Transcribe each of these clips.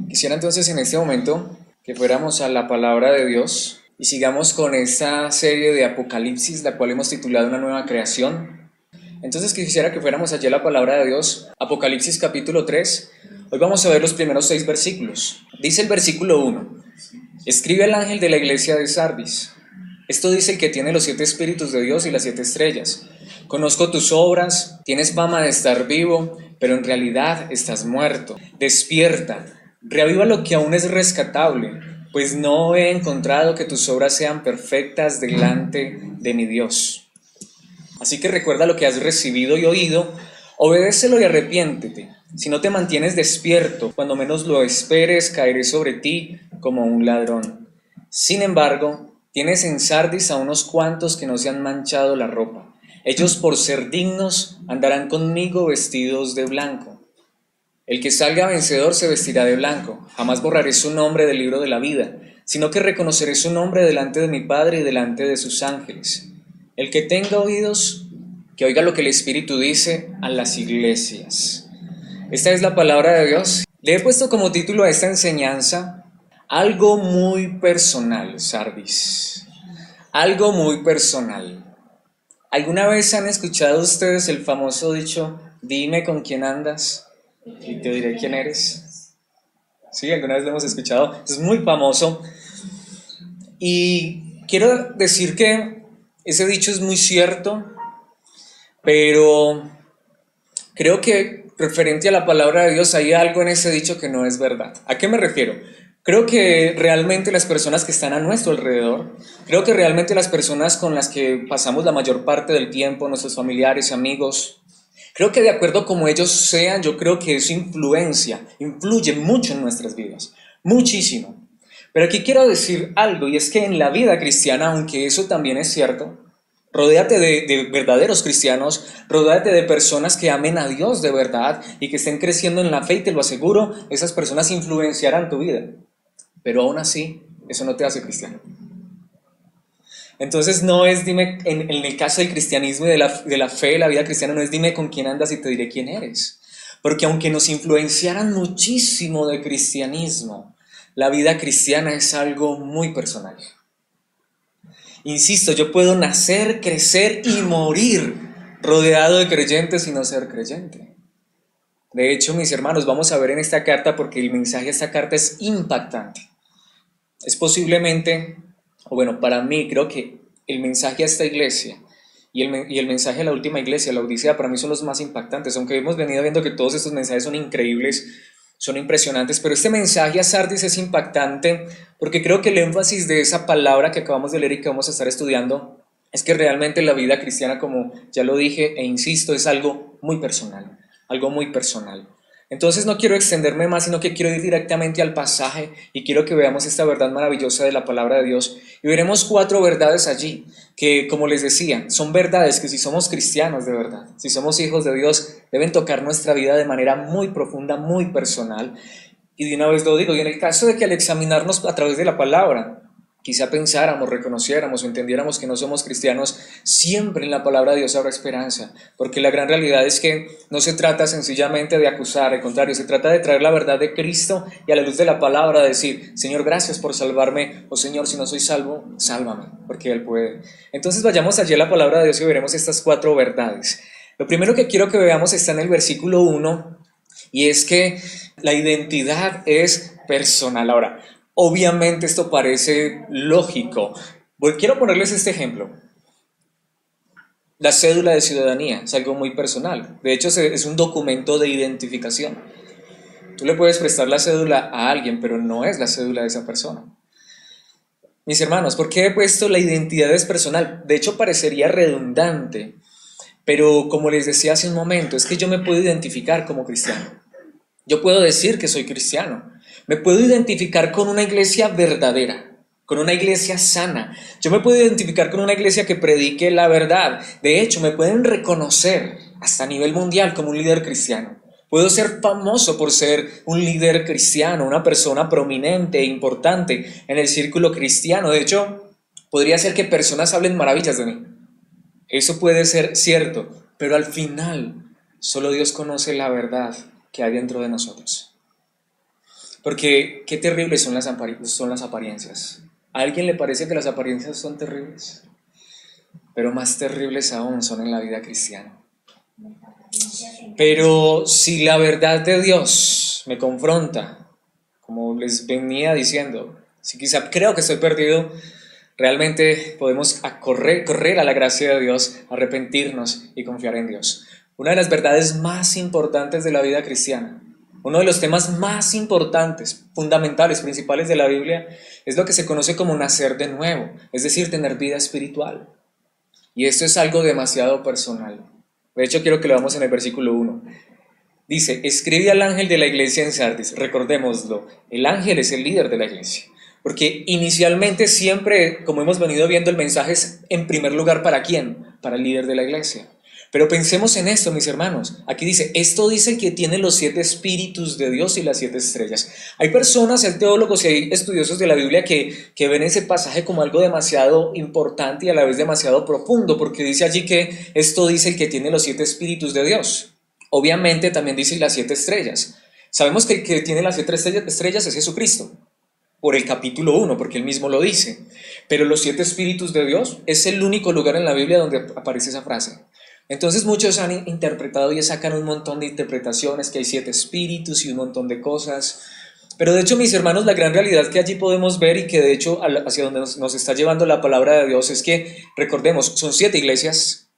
Quisiera entonces en este momento que fuéramos a la palabra de Dios y sigamos con esta serie de Apocalipsis, la cual hemos titulado Una nueva creación. Entonces quisiera que fuéramos allí a la palabra de Dios, Apocalipsis capítulo 3. Hoy vamos a ver los primeros 6 versículos. Dice el versículo 1: Escribe al ángel de la iglesia de Sardis. Esto dice el que tiene los 7 espíritus de Dios y las 7 estrellas. Conozco tus obras, tienes fama de estar vivo, pero en realidad estás muerto. Despierta, reaviva lo que aún es rescatable, pues no he encontrado que tus obras sean perfectas delante de mi Dios. Así que recuerda lo que has recibido y oído, obedécelo y arrepiéntete. Si no te mantienes despierto, cuando menos lo esperes, caeré sobre ti como un ladrón. Sin embargo, tienes en Sardis a unos cuantos que no se han manchado la ropa. Ellos, por ser dignos, andarán conmigo vestidos de blanco. El que salga vencedor se vestirá de blanco. Jamás borraré su nombre del libro de la vida, sino que reconoceré su nombre delante de mi Padre y delante de sus ángeles. El que tenga oídos, que oiga lo que el Espíritu dice a las iglesias. Esta es la palabra de Dios. Le he puesto como título a esta enseñanza: algo muy personal, Sardis. Algo muy personal. ¿Alguna vez han escuchado ustedes el famoso dicho, dime con quién andas y te diré quién eres? Sí, alguna vez lo hemos escuchado. Es muy famoso. Y quiero decir que ese dicho es muy cierto, pero creo que referente a la palabra de Dios hay algo en ese dicho que no es verdad. ¿A qué me refiero? Creo que realmente las personas que están a nuestro alrededor, creo que realmente las personas con las que pasamos la mayor parte del tiempo, nuestros familiares y amigos, creo que de acuerdo como ellos sean, yo creo que eso influye mucho en nuestras vidas, muchísimo. Pero aquí quiero decir algo, y es que en la vida cristiana, aunque eso también es cierto, rodéate de verdaderos cristianos, rodéate de personas que amen a Dios de verdad y que estén creciendo en la fe, y te lo aseguro, esas personas influenciarán tu vida. Pero aún así, eso no te hace cristiano. Entonces no es dime, en el caso del cristianismo y de la fe, de la vida cristiana, no es dime con quién andas y te diré quién eres. Porque aunque nos influenciaran muchísimo de cristianismo, la vida cristiana es algo muy personal. Insisto, yo puedo nacer, crecer y morir rodeado de creyentes y no ser creyente. De hecho, mis hermanos, vamos a ver en esta carta, porque el mensaje de esta carta es impactante. Es posiblemente, o bueno, para mí creo que el mensaje a esta iglesia y el mensaje a la última iglesia, la Odisea, para mí son los más impactantes, aunque hemos venido viendo que todos estos mensajes son increíbles, son impresionantes, pero este mensaje a Sardis es impactante porque creo que el énfasis de esa palabra que acabamos de leer y que vamos a estar estudiando es que realmente la vida cristiana, como ya lo dije e insisto, es algo muy personal, algo muy personal. Entonces no quiero extenderme más, sino que quiero ir directamente al pasaje y quiero que veamos esta verdad maravillosa de la palabra de Dios. Y veremos 4 verdades allí que, como les decía, son verdades que si somos cristianos de verdad, si somos hijos de Dios, deben tocar nuestra vida de manera muy profunda, muy personal. Y de una vez lo digo, y en el caso de que al examinarnos a través de la palabra, quizá pensáramos, reconociéramos o entendiéramos que no somos cristianos, siempre en la palabra de Dios habrá esperanza, porque la gran realidad es que no se trata sencillamente de acusar, al contrario, se trata de traer la verdad de Cristo y a la luz de la palabra decir, Señor, gracias por salvarme, o Señor, si no soy salvo, sálvame, porque Él puede. Entonces vayamos allí a la palabra de Dios y veremos estas 4 verdades. Lo primero que quiero que veamos está en el versículo 1, y es que la identidad es personal. Ahora, obviamente esto parece lógico. Quiero ponerles este ejemplo. La cédula de ciudadanía es algo muy personal. De hecho, es un documento de identificación. Tú le puedes prestar la cédula a alguien, pero no es la cédula de esa persona. Mis hermanos, ¿por qué he puesto la identidad es personal? De hecho, parecería redundante, pero como les decía hace un momento, es que yo me puedo identificar como cristiano. Yo puedo decir que soy cristiano. Me puedo identificar con una iglesia verdadera, con una iglesia sana. Yo me puedo identificar con una iglesia que predique la verdad. De hecho, me pueden reconocer hasta a nivel mundial como un líder cristiano. Puedo ser famoso por ser un líder cristiano, una persona prominente e importante en el círculo cristiano. De hecho, podría ser que personas hablen maravillas de mí. Eso puede ser cierto, pero al final Solo Dios conoce la verdad que hay dentro de nosotros. Porque qué terribles son las apariencias. ¿A alguien le parece que las apariencias son terribles? Pero más terribles aún son en la vida cristiana. Pero si la verdad de Dios me confronta, como les venía diciendo, si quizá creo que estoy perdido, realmente podemos correr a la gracia de Dios, arrepentirnos y confiar en Dios. Una de las verdades más importantes de la vida cristiana, uno de los temas más importantes, fundamentales, principales de la Biblia, es lo que se conoce como nacer de nuevo, es decir, tener vida espiritual. Y esto es algo demasiado personal. De hecho, quiero que lo veamos en el versículo 1. Dice, escribe al ángel de la iglesia en Sardis. Recordémoslo, el ángel es el líder de la iglesia. Porque inicialmente siempre, como hemos venido viendo, el mensaje es en primer lugar ¿para quién? Para el líder de la iglesia. Pero pensemos en esto, mis hermanos. Aquí dice, esto dice que tiene los 7 espíritus de Dios y las 7 estrellas. Hay personas, hay teólogos y hay estudiosos de la Biblia que ven ese pasaje como algo demasiado importante y a la vez demasiado profundo, porque dice allí que esto dice el que tiene los 7 espíritus de Dios. Obviamente también dice las 7 estrellas. Sabemos que el que tiene las 7 estrellas es Jesucristo, por el capítulo 1, porque él mismo lo dice. Pero los 7 espíritus de Dios es el único lugar en la Biblia donde aparece esa frase. Entonces muchos han interpretado y sacan un montón de interpretaciones, que hay 7 espíritus y un montón de cosas. Pero de hecho, mis hermanos, la gran realidad que allí podemos ver y que de hecho hacia donde nos está llevando la palabra de Dios es que, recordemos, son 7 iglesias.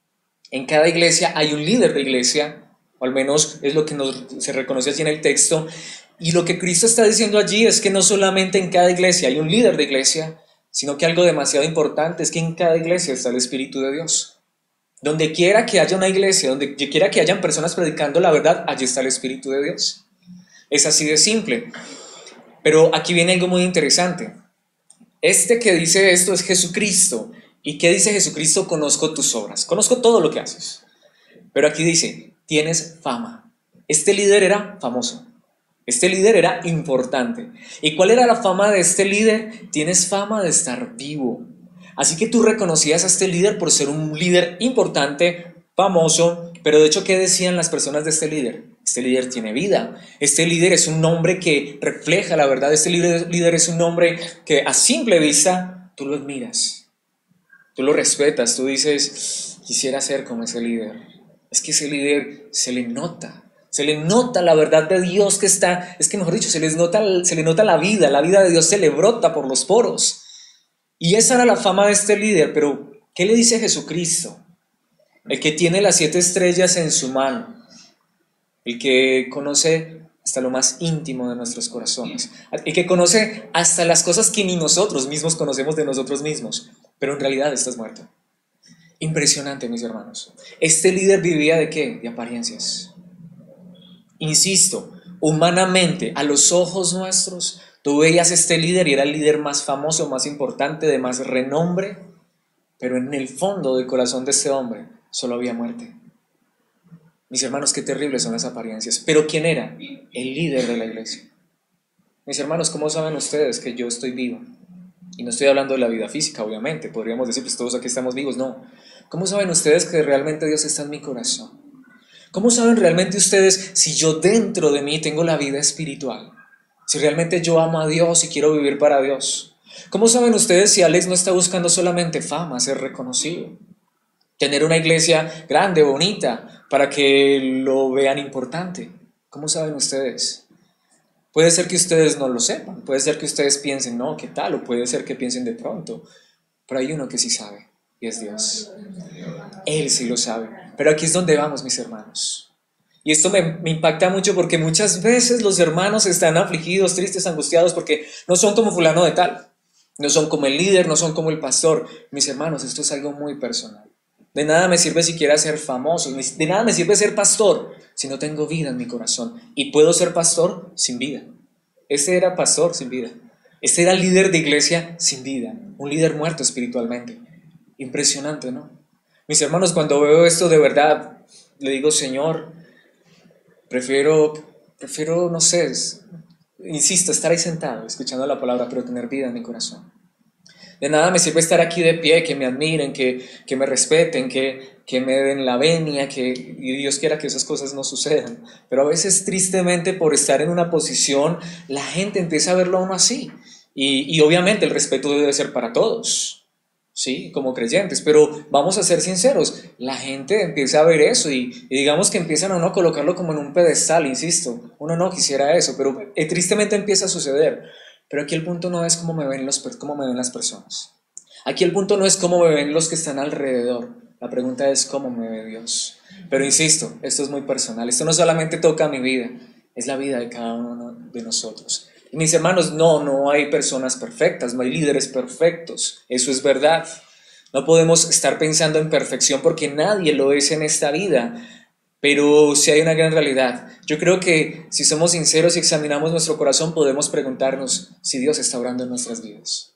En cada iglesia hay un líder de iglesia, o al menos es lo que se reconoce así en el texto. Y lo que Cristo está diciendo allí es que no solamente en cada iglesia hay un líder de iglesia, sino que algo demasiado importante es que en cada iglesia está el Espíritu de Dios. Donde quiera que haya una iglesia, donde quiera que hayan personas predicando la verdad, allí está el Espíritu de Dios. Es así de simple. Pero aquí viene algo muy interesante. Este que dice esto es Jesucristo. ¿Y qué dice Jesucristo? Conozco tus obras, conozco todo lo que haces. Pero aquí dice, tienes fama. Este líder era famoso. Este líder era importante. ¿Y cuál era la fama de este líder? Tienes fama de estar vivo. Así que tú reconocías a este líder por ser un líder importante, famoso, pero de hecho, ¿qué decían las personas de este líder? Este líder tiene vida. Este líder es un hombre que refleja la verdad. Este líder es un hombre que a simple vista tú lo admiras. Tú lo respetas. Tú dices, quisiera ser como ese líder. Es que ese líder se le nota la verdad de Dios que está, es que mejor dicho, se le nota la vida de Dios se le brota por los poros. Y esa era la fama de este líder, pero ¿qué le dice Jesucristo? El que tiene las 7 estrellas en su mano, el que conoce hasta lo más íntimo de nuestros corazones, el que conoce hasta las cosas que ni nosotros mismos conocemos de nosotros mismos, pero en realidad estás muerto. Impresionante, mis hermanos. Este líder vivía ¿de qué? De apariencias. Insisto, humanamente, a los ojos nuestros, tú veías este líder y era el líder más famoso, más importante, de más renombre, pero en el fondo del corazón de este hombre solo había muerte. Mis hermanos, qué terribles son las apariencias. ¿Pero quién era? El líder de la iglesia. Mis hermanos, ¿cómo saben ustedes que yo estoy vivo? Y no estoy hablando de la vida física, obviamente. Podríamos decir, pues todos aquí estamos vivos. No. ¿Cómo saben ustedes que realmente Dios está en mi corazón? ¿Cómo saben realmente ustedes si yo dentro de mí tengo la vida espiritual? Si realmente yo amo a Dios y quiero vivir para Dios. ¿Cómo saben ustedes si Alex no está buscando solamente fama, ser reconocido? Tener una iglesia grande, bonita, para que lo vean importante. ¿Cómo saben ustedes? Puede ser que ustedes no lo sepan, puede ser que ustedes piensen, no, ¿qué tal? O puede ser que piensen de pronto, pero hay uno que sí sabe, y es Dios. Él sí lo sabe. Pero aquí es donde vamos, mis hermanos. Y esto me impacta mucho porque muchas veces los hermanos están afligidos, tristes, angustiados porque no son como fulano de tal. No son como el líder, no son como el pastor. Mis hermanos, esto es algo muy personal. De nada me sirve siquiera ser famoso, de nada me sirve ser pastor si no tengo vida en mi corazón. Y puedo ser pastor sin vida. Este era pastor sin vida. Este era líder de iglesia sin vida. Un líder muerto espiritualmente. Impresionante, ¿no? Mis hermanos, cuando veo esto de verdad, le digo, Señor, prefiero, no sé, insisto, estar ahí sentado, escuchando la palabra, pero tener vida en mi corazón. De nada me sirve estar aquí de pie, que me admiren, que me respeten, que me den la venia, y Dios quiera que esas cosas no sucedan. Pero a veces tristemente por estar en una posición, la gente empieza a verlo a uno así. Y obviamente el respeto debe ser para todos, ¿sí? Como creyentes, pero vamos a ser sinceros, la gente empieza a ver eso y digamos que empiezan a uno a colocarlo como en un pedestal, insisto, uno no quisiera eso, pero tristemente empieza a suceder. Pero aquí el punto no es cómo me ven cómo me ven las personas. Aquí el punto no es cómo me ven los que están alrededor. La pregunta es cómo me ve Dios. Pero insisto, esto es muy personal. Esto no solamente toca mi vida, es la vida de cada uno de nosotros. Y mis hermanos, no hay personas perfectas, no hay líderes perfectos. Eso es verdad. No podemos estar pensando en perfección porque nadie lo es en esta vida. Pero sí hay una gran realidad. Yo creo que si somos sinceros y examinamos nuestro corazón, podemos preguntarnos si Dios está obrando en nuestras vidas.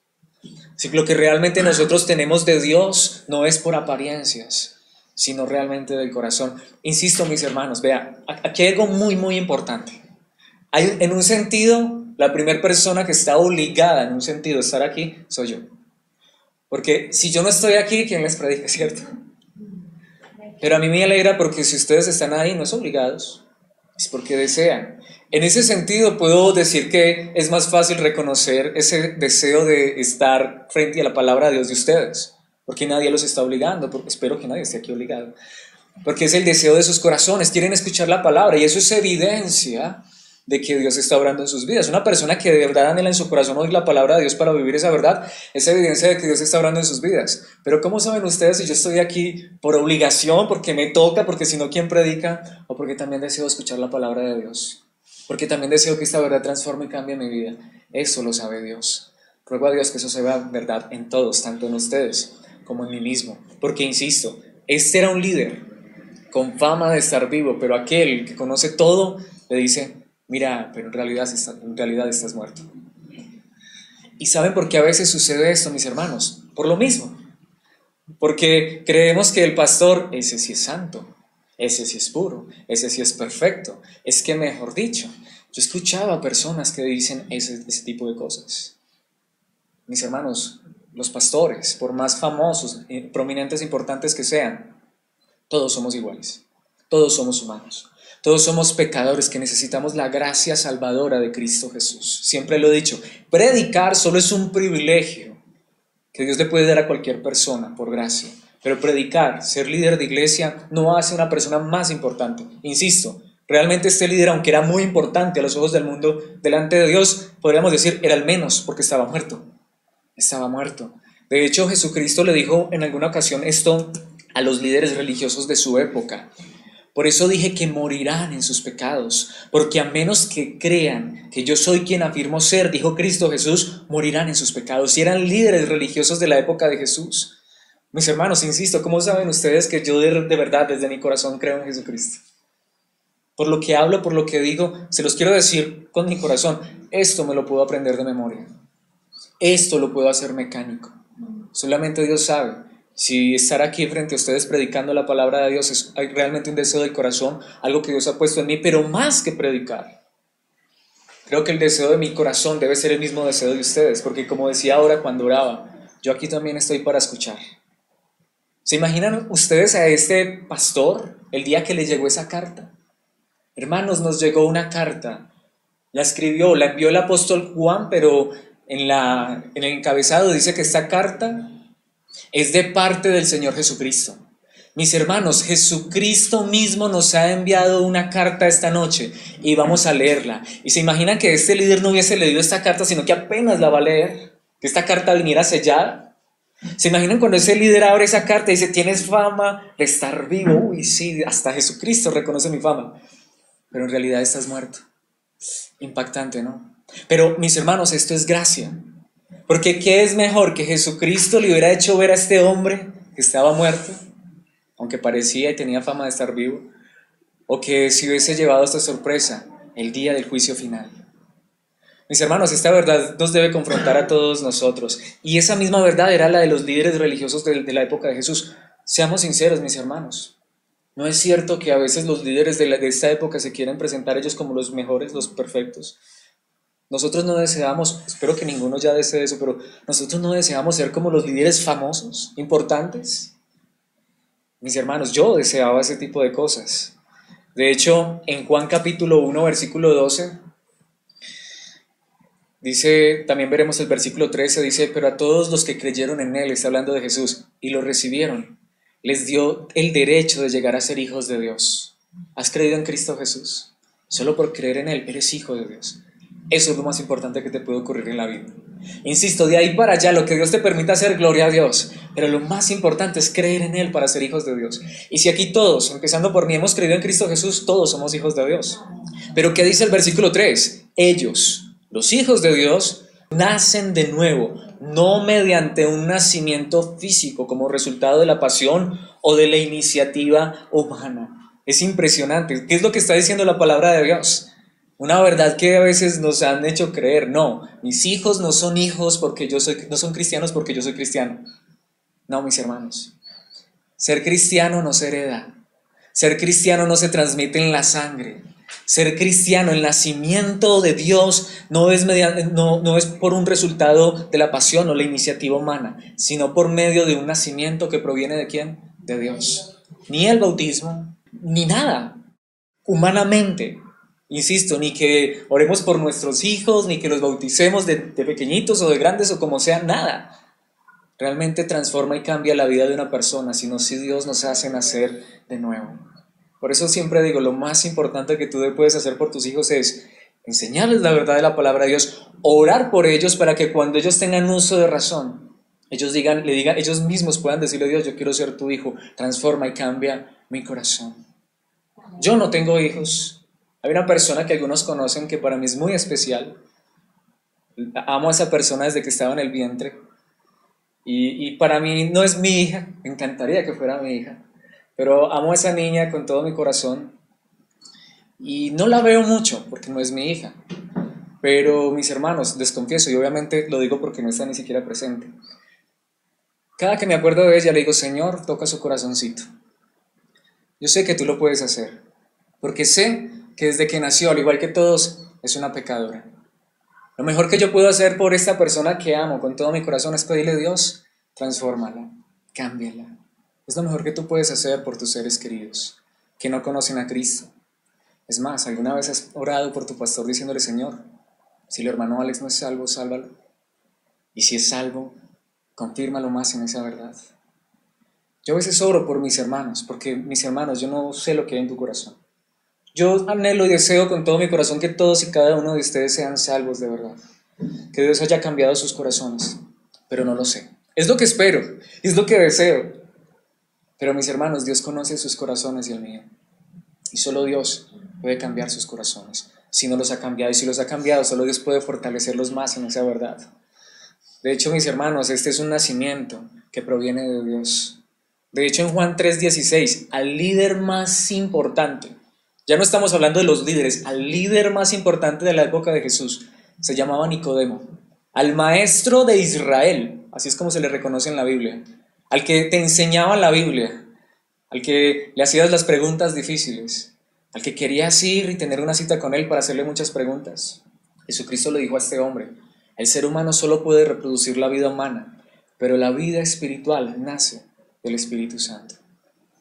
Si lo que realmente nosotros tenemos de Dios no es por apariencias, sino realmente del corazón. Insisto, mis hermanos, vea, aquí hay algo muy importante. En un sentido, la primera persona que está obligada en un sentido a estar aquí soy yo. Porque si yo no estoy aquí, ¿quién les predica, cierto? Pero a mí me alegra porque si ustedes están ahí, no son obligados, es porque desean. En ese sentido puedo decir que es más fácil reconocer ese deseo de estar frente a la palabra de Dios de ustedes, porque nadie los está obligando, porque espero que nadie esté aquí obligado, porque es el deseo de sus corazones, quieren escuchar la palabra y eso es evidencia de que Dios está obrando en sus vidas. Una persona que de verdad anhela en su corazón oír la palabra de Dios para vivir esa verdad, es evidencia de que Dios está obrando en sus vidas. Pero ¿cómo saben ustedes si yo estoy aquí por obligación, porque me toca, porque si no, ¿quién predica? O porque también deseo escuchar la palabra de Dios, porque también deseo que esta verdad transforme y cambie mi vida. Eso lo sabe Dios. Ruego a Dios que eso se vea verdad en todos, tanto en ustedes como en mí mismo. Porque insisto, este era un líder con fama de estar vivo, pero aquel que conoce todo le dice: mira, pero en realidad estás muerto. ¿Y saben por qué a veces sucede esto, mis hermanos? Por lo mismo. Porque creemos que el pastor, ese sí es santo, ese sí es puro, ese sí es perfecto. Es que, mejor dicho, yo escuchaba personas que dicen ese tipo de cosas. Mis hermanos, los pastores, por más famosos, prominentes, importantes que sean, todos somos iguales, todos somos humanos. Todos somos pecadores que necesitamos la gracia salvadora de Cristo Jesús. Siempre lo he dicho, predicar solo es un privilegio que Dios le puede dar a cualquier persona por gracia. Pero predicar, ser líder de iglesia, no hace una persona más importante. Insisto, realmente este líder, aunque era muy importante a los ojos del mundo, delante de Dios, podríamos decir, era el menos, porque estaba muerto. Estaba muerto. De hecho, Jesucristo le dijo en alguna ocasión esto a los líderes religiosos de su época. Por eso dije que morirán en sus pecados, porque a menos que crean que yo soy quien afirmo ser, dijo Cristo Jesús, morirán en sus pecados. Y eran líderes religiosos de la época de Jesús. Mis hermanos, insisto, ¿cómo saben ustedes que yo de verdad desde mi corazón creo en Jesucristo? Por lo que hablo, por lo que digo, se los quiero decir con mi corazón. Esto me lo puedo aprender de memoria. Esto lo puedo hacer mecánico. Solamente Dios sabe. Si estar aquí frente a ustedes predicando la palabra de Dios es realmente un deseo del corazón, algo que Dios ha puesto en mí, pero más que predicar, creo que el deseo de mi corazón debe ser el mismo deseo de ustedes, porque como decía ahora cuando oraba, yo aquí también estoy para escuchar. ¿Se imaginan ustedes a este pastor el día que le llegó esa carta? Hermanos, nos llegó una carta, la envió el apóstol Juan, pero en el encabezado dice que esta carta es de parte del Señor Jesucristo. Mis hermanos, Jesucristo mismo nos ha enviado una carta esta noche y vamos a leerla. Y se imaginan que este líder no hubiese leído esta carta, sino que apenas la va a leer, que esta carta viniera sellada. ¿Se imaginan cuando ese líder abre esa carta y dice: tienes fama de estar vivo? Uy, sí, hasta Jesucristo reconoce mi fama. Pero en realidad estás muerto. Impactante, ¿no? Pero mis hermanos, esto es gracia. Porque ¿qué es mejor que Jesucristo le hubiera hecho ver a este hombre que estaba muerto, aunque parecía y tenía fama de estar vivo, o que se hubiese llevado esta sorpresa el día del juicio final? Mis hermanos, esta verdad nos debe confrontar a todos nosotros, y esa misma verdad era la de los líderes religiosos de la época de Jesús. Seamos sinceros, mis hermanos, ¿no es cierto que a veces los líderes de esta época se quieren presentar ellos como los mejores, los perfectos? Nosotros no deseamos, espero que ninguno ya desee eso, pero nosotros no deseamos ser como los líderes famosos, importantes. Mis hermanos, yo deseaba ese tipo de cosas. De hecho, en Juan capítulo 1, versículo 12, dice, también veremos el versículo 13, dice, pero a todos los que creyeron en Él, está hablando de Jesús, y lo recibieron, les dio el derecho de llegar a ser hijos de Dios. ¿Has creído en Cristo Jesús? Solo por creer en Él, eres hijo de Dios. Eso es lo más importante que te puede ocurrir en la vida. Insisto, de ahí para allá, lo que Dios te permita hacer, gloria a Dios. Pero lo más importante es creer en Él para ser hijos de Dios. Y si aquí todos, empezando por mí, hemos creído en Cristo Jesús, todos somos hijos de Dios. Pero ¿qué dice el versículo 3? Ellos, los hijos de Dios, nacen de nuevo, no mediante un nacimiento físico como resultado de la pasión o de la iniciativa humana. Es impresionante. ¿Qué es lo que está diciendo la palabra de Dios? Una verdad que a veces nos han hecho creer. No, mis hijos no son hijos porque no son cristianos porque yo soy cristiano. No, mis hermanos. Ser cristiano no se hereda. Ser cristiano no se transmite en la sangre. Ser cristiano, el nacimiento de Dios no es por un resultado de la pasión o la iniciativa humana, sino por medio de un nacimiento que proviene ¿de quién? De Dios. Ni el bautismo, ni nada. Humanamente, insisto, ni que oremos por nuestros hijos, ni que los bauticemos de pequeñitos o de grandes o como sea, nada. Realmente transforma y cambia la vida de una persona, sino si Dios nos hace nacer de nuevo. Por eso siempre digo, lo más importante que tú puedes hacer por tus hijos es enseñarles la verdad de la palabra de Dios, orar por ellos para que cuando ellos tengan uso de razón, ellos mismos puedan decirle a Dios, yo quiero ser tu hijo, transforma y cambia mi corazón. Yo no tengo hijos. Hay una persona que algunos conocen que para mí es muy especial. Amo a esa persona desde que estaba en el vientre. Y para mí no es mi hija, me encantaría que fuera mi hija, pero amo a esa niña con todo mi corazón y no la veo mucho porque no es mi hija, pero mis hermanos, les confieso, y obviamente lo digo porque no está ni siquiera presente, cada que me acuerdo de ella le digo, Señor, toca su corazoncito, yo sé que tú lo puedes hacer, porque sé que desde que nació, al igual que todos, es una pecadora. Lo mejor que yo puedo hacer por esta persona que amo con todo mi corazón es pedirle a Dios, transfórmala, cámbiala. Es lo mejor que tú puedes hacer por tus seres queridos, que no conocen a Cristo. Es más, ¿alguna vez has orado por tu pastor diciéndole, Señor, si el hermano Alex no es salvo, sálvalo? Y si es salvo, confírmalo más en esa verdad. Yo a veces oro por mis hermanos, porque mis hermanos, yo no sé lo que hay en tu corazón. Yo anhelo y deseo con todo mi corazón que todos y cada uno de ustedes sean salvos de verdad, que Dios haya cambiado sus corazones, pero no lo sé. Es lo que espero, es lo que deseo. Pero mis hermanos, Dios conoce sus corazones y el mío. Y solo Dios puede cambiar sus corazones. Si no los ha cambiado, y si los ha cambiado, solo Dios puede fortalecerlos más en esa verdad. De hecho, mis hermanos, este es un nacimiento que proviene de Dios. De hecho, en Juan 3:16, al líder más importante, ya no estamos hablando de los líderes, al líder más importante de la época de Jesús, se llamaba Nicodemo, al maestro de Israel, así es como se le reconoce en la Biblia, al que te enseñaba la Biblia, al que le hacías las preguntas difíciles, al que querías ir y tener una cita con él para hacerle muchas preguntas. Jesucristo le dijo a este hombre, el ser humano solo puede reproducir la vida humana, pero la vida espiritual nace del Espíritu Santo.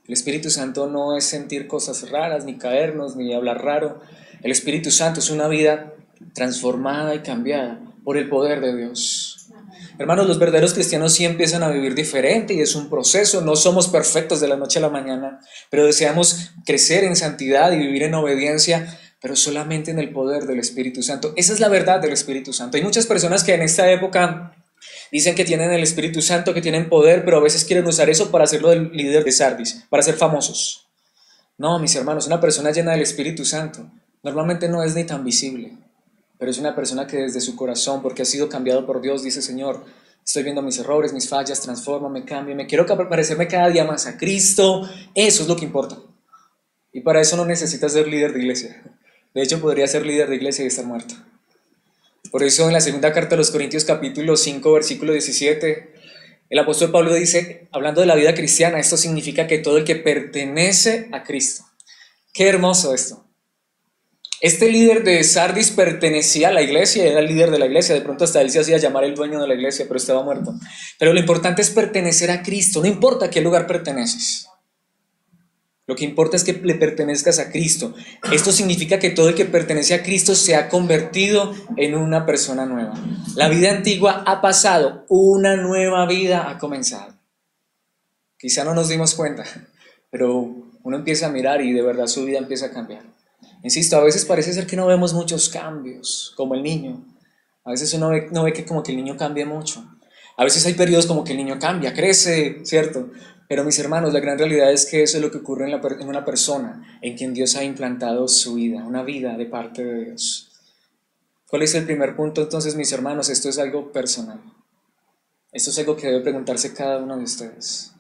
El Espíritu Santo no es sentir cosas raras, ni caernos, ni hablar raro. El Espíritu Santo es una vida transformada y cambiada por el poder de Dios. Hermanos, los verdaderos cristianos sí empiezan a vivir diferente y es un proceso. No somos perfectos de la noche a la mañana, pero deseamos crecer en santidad y vivir en obediencia, pero solamente en el poder del Espíritu Santo. Esa es la verdad del Espíritu Santo. Hay muchas personas que en esta época dicen que tienen el Espíritu Santo, que tienen poder, pero a veces quieren usar eso para hacerlo del líder de Sardis, para ser famosos. No, mis hermanos, una persona llena del Espíritu Santo normalmente no es ni tan visible, pero es una persona que desde su corazón, porque ha sido cambiado por Dios, dice, Señor, estoy viendo mis errores, mis fallas, transfórmame, cámbiame, quiero parecerme cada día más a Cristo. Eso es lo que importa. Y para eso no necesitas ser líder de iglesia. De hecho, podría ser líder de iglesia y estar muerto. Por eso en la segunda carta de los Corintios capítulo 5 versículo 17, el apóstol Pablo dice, hablando de la vida cristiana, esto significa que todo el que pertenece a Cristo. Qué hermoso esto. Este líder de Sardis pertenecía a la iglesia, era el líder de la iglesia, de pronto hasta él se hacía llamar el dueño de la iglesia, pero estaba muerto. Pero lo importante es pertenecer a Cristo, no importa a qué lugar perteneces. Lo que importa es que le pertenezcas a Cristo. Esto significa que todo el que pertenece a Cristo se ha convertido en una persona nueva. La vida antigua ha pasado, una nueva vida ha comenzado. Quizá no nos dimos cuenta, pero uno empieza a mirar y de verdad su vida empieza a cambiar. Insisto, a veces parece ser que no vemos muchos cambios, como el niño. A veces uno no ve que como que el niño cambia mucho. A veces hay periodos como que el niño cambia, crece, ¿cierto? Pero mis hermanos, la gran realidad es que eso es lo que ocurre en una persona en quien Dios ha implantado su vida, una vida de parte de Dios. ¿Cuál es el primer punto entonces, mis hermanos? Esto es algo personal. Esto es algo que debe preguntarse cada uno de ustedes.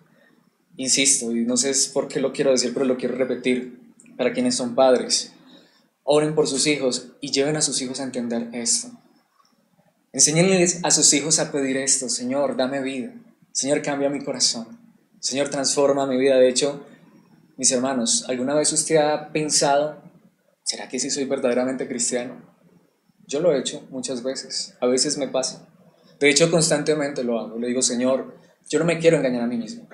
Insisto, y no sé por qué lo quiero decir, pero lo quiero repetir para quienes son padres. Oren por sus hijos y lleven a sus hijos a entender esto. Enséñenles a sus hijos a pedir esto: Señor, dame vida. Señor, cambia mi corazón. Señor, transforma mi vida. De hecho, mis hermanos, ¿alguna vez usted ha pensado, ¿será que sí soy verdaderamente cristiano? Yo lo he hecho muchas veces. A veces me pasa. De hecho, constantemente lo hago. Le digo: Señor, yo no me quiero engañar a mí mismo.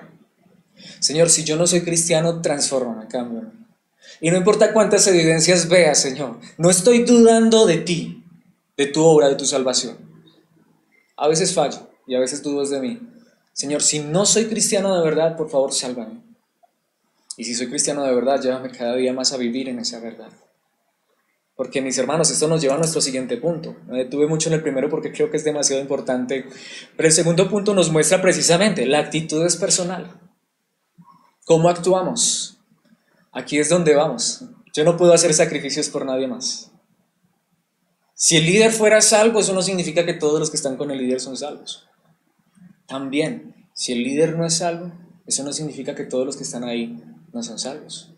Señor, si yo no soy cristiano, transfórmame, cámbiame. Y no importa cuántas evidencias veas, Señor, no estoy dudando de ti, de tu obra, de tu salvación. A veces fallo y a veces dudas de mí. Señor, si no soy cristiano de verdad, por favor, sálvame. Y si soy cristiano de verdad, llévame cada día más a vivir en esa verdad. Porque, mis hermanos, esto nos lleva a nuestro siguiente punto. Me detuve mucho en el primero porque creo que es demasiado importante. Pero el segundo punto nos muestra precisamente, la actitud es personal. ¿Cómo actuamos? Aquí es donde vamos. Yo no puedo hacer sacrificios por nadie más. Si el líder fuera salvo, eso no significa que todos los que están con el líder son salvos. También, si el líder no es salvo, eso no significa que todos los que están ahí no son salvos.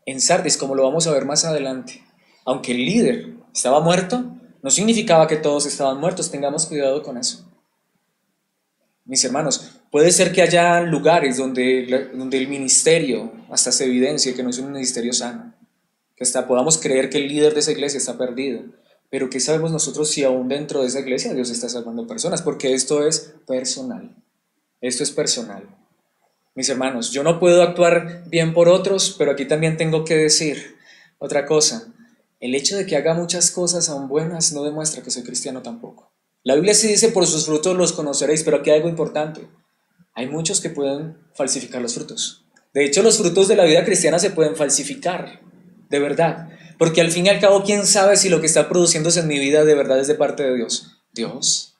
En Sardis, como lo vamos a ver más adelante, aunque el líder estaba muerto, no significaba que todos estaban muertos. Tengamos cuidado con eso. Mis hermanos, puede ser que haya lugares donde el ministerio hasta se evidencie que no es un ministerio sano, que hasta podamos creer que el líder de esa iglesia está perdido. Pero ¿qué sabemos nosotros si aún dentro de esa iglesia Dios está salvando personas? Porque esto es personal. Esto es personal. Mis hermanos, yo no puedo actuar bien por otros, pero aquí también tengo que decir otra cosa. El hecho de que haga muchas cosas aún buenas no demuestra que soy cristiano tampoco. La Biblia sí dice: por sus frutos los conoceréis, pero aquí hay algo importante. Hay muchos que pueden falsificar los frutos. De hecho, los frutos de la vida cristiana se pueden falsificar, de verdad. Porque al fin y al cabo, ¿quién sabe si lo que está produciéndose en mi vida de verdad es de parte de Dios? Dios.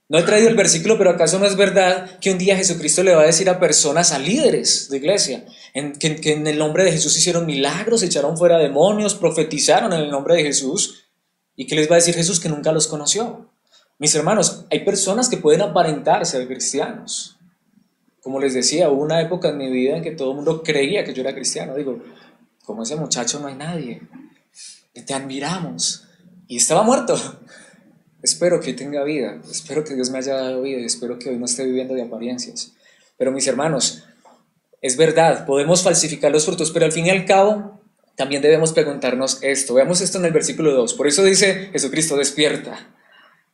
No he traído el versículo, pero ¿acaso no es verdad que un día Jesucristo le va a decir a personas, a líderes de iglesia, que en el nombre de Jesús hicieron milagros, echaron fuera demonios, profetizaron en el nombre de Jesús? ¿Y qué les va a decir Jesús? Que nunca los conoció. Mis hermanos, hay personas que pueden aparentar ser cristianos. Como les decía, hubo una época en mi vida en que todo el mundo creía que yo era cristiano. Digo, como ese muchacho no hay nadie. Te admiramos. Y estaba muerto. Espero que tenga vida. Espero que Dios me haya dado vida. Y espero que hoy no esté viviendo de apariencias. Pero mis hermanos, es verdad, podemos falsificar los frutos, pero al fin y al cabo también debemos preguntarnos esto. Veamos esto en el versículo 2. Por eso dice Jesucristo: despierta.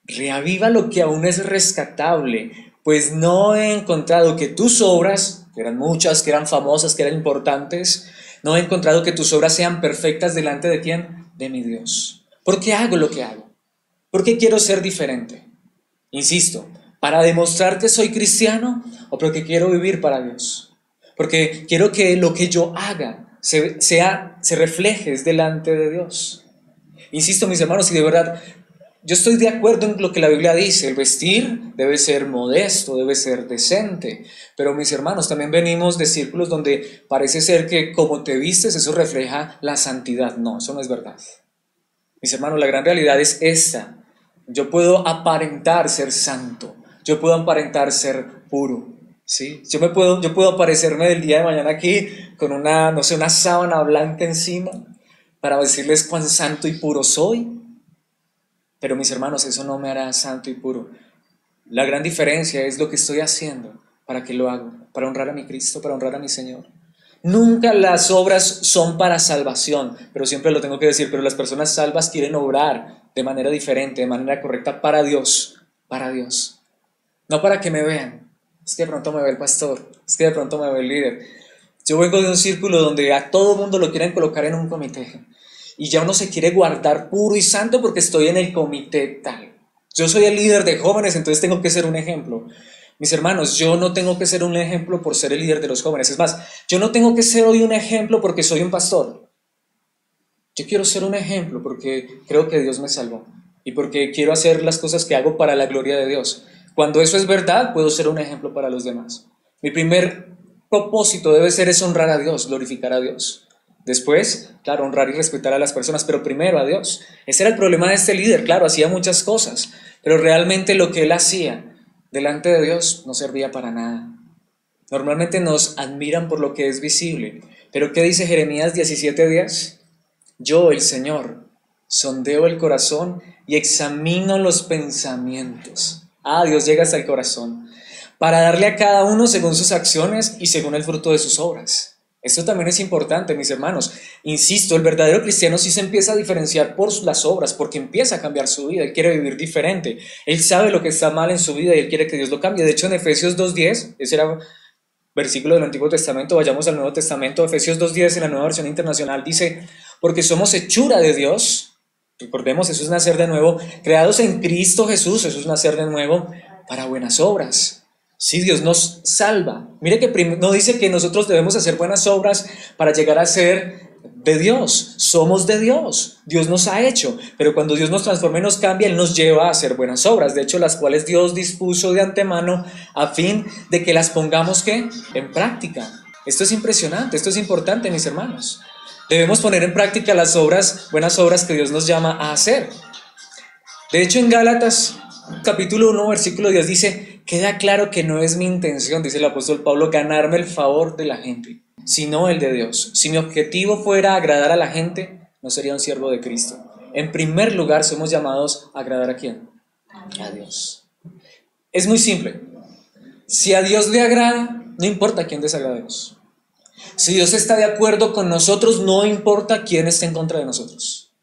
Reaviva lo que aún es rescatable, pues no he encontrado que tus obras, que eran muchas, que eran famosas, que eran importantes, no he encontrado que tus obras sean perfectas delante de ¿quién? De mi Dios. ¿Por qué hago lo que hago? ¿Por qué quiero ser diferente? Insisto, ¿para demostrar que soy cristiano o porque quiero vivir para Dios? Porque quiero que lo que yo haga se refleje delante de Dios. Insisto, mis hermanos, y de verdad, yo estoy de acuerdo en lo que la Biblia dice: el vestir debe ser modesto, debe ser decente. Pero mis hermanos, también venimos de círculos donde parece ser que como te vistes, eso refleja la santidad. No, eso no es verdad. Mis hermanos, la gran realidad es esta. Yo puedo aparentar ser santo, yo puedo aparentar ser puro, ¿sí? Yo puedo aparecerme del día de mañana aquí con una sábana blanca encima para decirles cuán santo y puro soy. Pero mis hermanos, eso no me hará santo y puro. La gran diferencia es lo que estoy haciendo. ¿Para qué lo hago? Para honrar a mi Cristo, para honrar a mi Señor. Nunca las obras son para salvación, pero siempre lo tengo que decir, pero las personas salvas quieren obrar de manera diferente, de manera correcta para Dios, no para que me vean. Es que de pronto me ve el pastor, es que de pronto me ve el líder. Yo vengo de un círculo donde a todo mundo lo quieren colocar en un comité y ya uno se quiere guardar puro y santo porque estoy en el comité tal. Yo soy el líder de jóvenes, entonces tengo que ser un ejemplo. Mis hermanos, yo no tengo que ser un ejemplo por ser el líder de los jóvenes. Es más, yo no tengo que ser hoy un ejemplo porque soy un pastor. Yo quiero ser un ejemplo porque creo que Dios me salvó y porque quiero hacer las cosas que hago para la gloria de Dios. Cuando eso es verdad, puedo ser un ejemplo para los demás. Mi primer propósito debe ser es honrar a Dios, glorificar a Dios. Después, claro, honrar y respetar a las personas, pero primero a Dios. Ese era el problema de este líder, claro, hacía muchas cosas, pero realmente lo que él hacía delante de Dios no servía para nada. Normalmente nos admiran por lo que es visible, pero ¿qué dice Jeremías 17:10? Yo, el Señor, sondeo el corazón y examino los pensamientos. Dios llega hasta el corazón para darle a cada uno según sus acciones y según el fruto de sus obras. Esto también es importante, mis hermanos. Insisto, el verdadero cristiano sí se empieza a diferenciar por las obras, porque empieza a cambiar su vida. Él quiere vivir diferente. Él sabe lo que está mal en su vida y él quiere que Dios lo cambie. De hecho, en Efesios 2:10, ese era versículo del Antiguo Testamento, vayamos al Nuevo Testamento, Efesios 2:10 en la Nueva Versión Internacional, dice, porque somos hechura de Dios, recordemos, eso es nacer de nuevo, creados en Cristo Jesús, eso es nacer de nuevo, para buenas obras. Sí, Dios nos salva. Mire que no dice que nosotros debemos hacer buenas obras para llegar a ser de Dios, somos de Dios, Dios nos ha hecho, pero cuando Dios nos transforma y nos cambia, Él nos lleva a hacer buenas obras, de hecho las cuales Dios dispuso de antemano a fin de que las pongamos ¿qué? En práctica. Esto es impresionante, esto es importante, mis hermanos. Debemos poner en práctica las obras, buenas obras que Dios nos llama a hacer. De hecho, en Gálatas capítulo 1, versículo 10 dice, queda claro que no es mi intención, dice el apóstol Pablo, ganarme el favor de la gente, sino el de Dios. Si mi objetivo fuera agradar a la gente, no sería un siervo de Cristo. En primer lugar, somos llamados a agradar ¿a quién? A Dios. Es muy simple. Si a Dios le agrada, no importa quién desagrademos. Si Dios está de acuerdo con nosotros, no importa quién esté en contra de nosotros.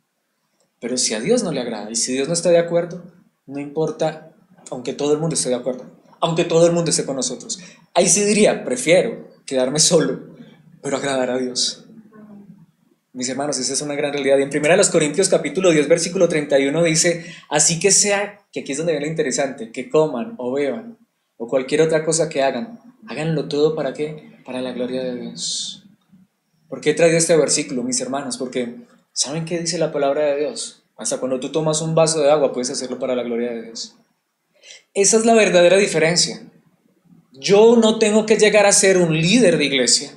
Pero si a Dios no le agrada y si Dios no está de acuerdo, no importa, aunque todo el mundo esté de acuerdo, aunque todo el mundo esté con nosotros. Ahí sí diría, prefiero quedarme solo, pero agradar a Dios. Mis hermanos, esa es una gran realidad. Y en 1 Corintios capítulo 10, versículo 31 dice, así que sea, que aquí es donde viene lo interesante, que coman o beban o cualquier otra cosa que hagan, háganlo todo ¿para qué? Para la gloria de Dios. ¿Por qué he traído este versículo, mis hermanos? Porque ¿saben qué dice la palabra de Dios? Hasta cuando tú tomas un vaso de agua puedes hacerlo para la gloria de Dios. Esa es la verdadera diferencia. Yo no tengo que llegar a ser un líder de iglesia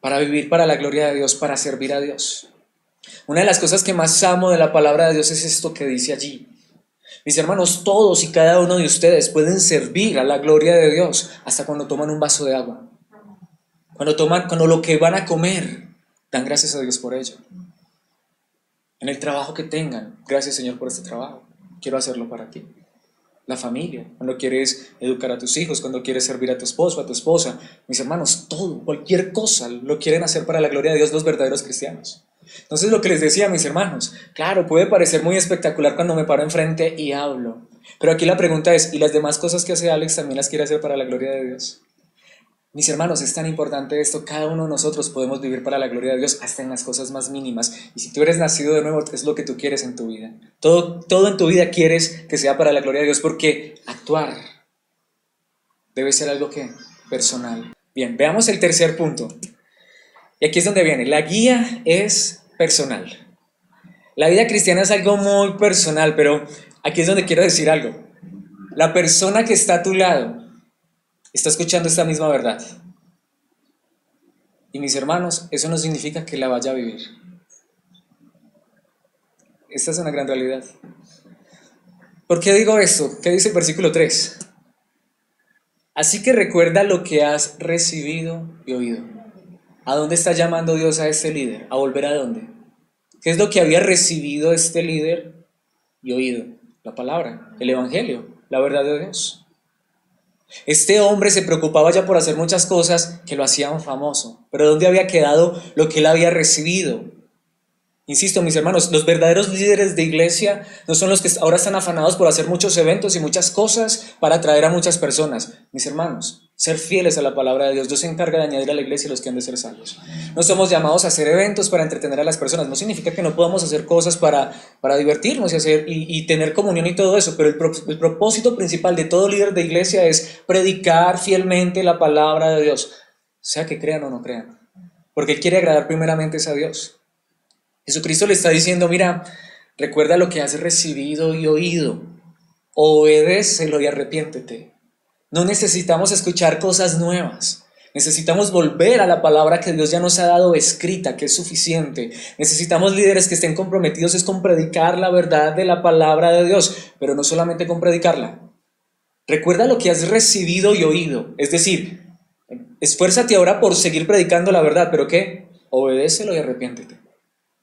para vivir para la gloria de Dios, para servir a Dios. Una de las cosas que más amo de la palabra de Dios es esto que dice allí. Mis hermanos, todos y cada uno de ustedes pueden servir a la gloria de Dios hasta cuando toman un vaso de agua. Cuando lo que van a comer, dan gracias a Dios por ello. En el trabajo que tengan, gracias Señor por este trabajo, quiero hacerlo para ti. La familia, cuando quieres educar a tus hijos, cuando quieres servir a tu esposo, a tu esposa, mis hermanos, todo, cualquier cosa lo quieren hacer para la gloria de Dios los verdaderos cristianos. Entonces lo que les decía a mis hermanos, claro, puede parecer muy espectacular cuando me paro enfrente y hablo, pero aquí la pregunta es, ¿y las demás cosas que hace Alex también las quiere hacer para la gloria de Dios? Mis hermanos, es tan importante esto, cada uno de nosotros podemos vivir para la gloria de Dios hasta en las cosas más mínimas. Y si tú eres nacido de nuevo, es lo que tú quieres en tu vida. Todo en tu vida quieres que sea para la gloria de Dios porque actuar debe ser algo que personal. Bien, veamos el tercer punto. Y aquí es donde viene, la guía es personal. La vida cristiana es algo muy personal, pero aquí es donde quiero decir algo. La persona que está a tu lado está escuchando esta misma verdad. Y mis hermanos, eso no significa que la vaya a vivir. Esta es una gran realidad. ¿Por qué digo esto? ¿Qué dice el versículo 3? Así que recuerda lo que has recibido y oído. ¿A dónde está llamando Dios a este líder? ¿A volver a dónde? ¿Qué es lo que había recibido este líder y oído? La palabra, el evangelio, la verdad de Dios. Este hombre se preocupaba ya por hacer muchas cosas que lo hacían famoso. Pero ¿dónde había quedado lo que él había recibido? Insisto, mis hermanos, los verdaderos líderes de iglesia no son los que ahora están afanados por hacer muchos eventos y muchas cosas para atraer a muchas personas. Mis hermanos, ser fieles a la palabra de Dios. Dios se encarga de añadir a la iglesia los que han de ser salvos. No somos llamados a hacer eventos para entretener a las personas. No significa que no podamos hacer cosas para divertirnos y tener comunión y todo eso, pero el propósito principal de todo líder de iglesia es predicar fielmente la palabra de Dios, sea que crean o no crean, porque quiere agradar primeramente a Dios. Jesucristo le está diciendo, mira, recuerda lo que has recibido y oído, obedécelo y arrepiéntete. No necesitamos escuchar cosas nuevas, necesitamos volver a la palabra que Dios ya nos ha dado escrita, que es suficiente. Necesitamos líderes que estén comprometidos es con predicar la verdad de la palabra de Dios, pero no solamente con predicarla. Recuerda lo que has recibido y oído, es decir, esfuérzate ahora por seguir predicando la verdad, pero ¿qué? Obedécelo y arrepiéntete.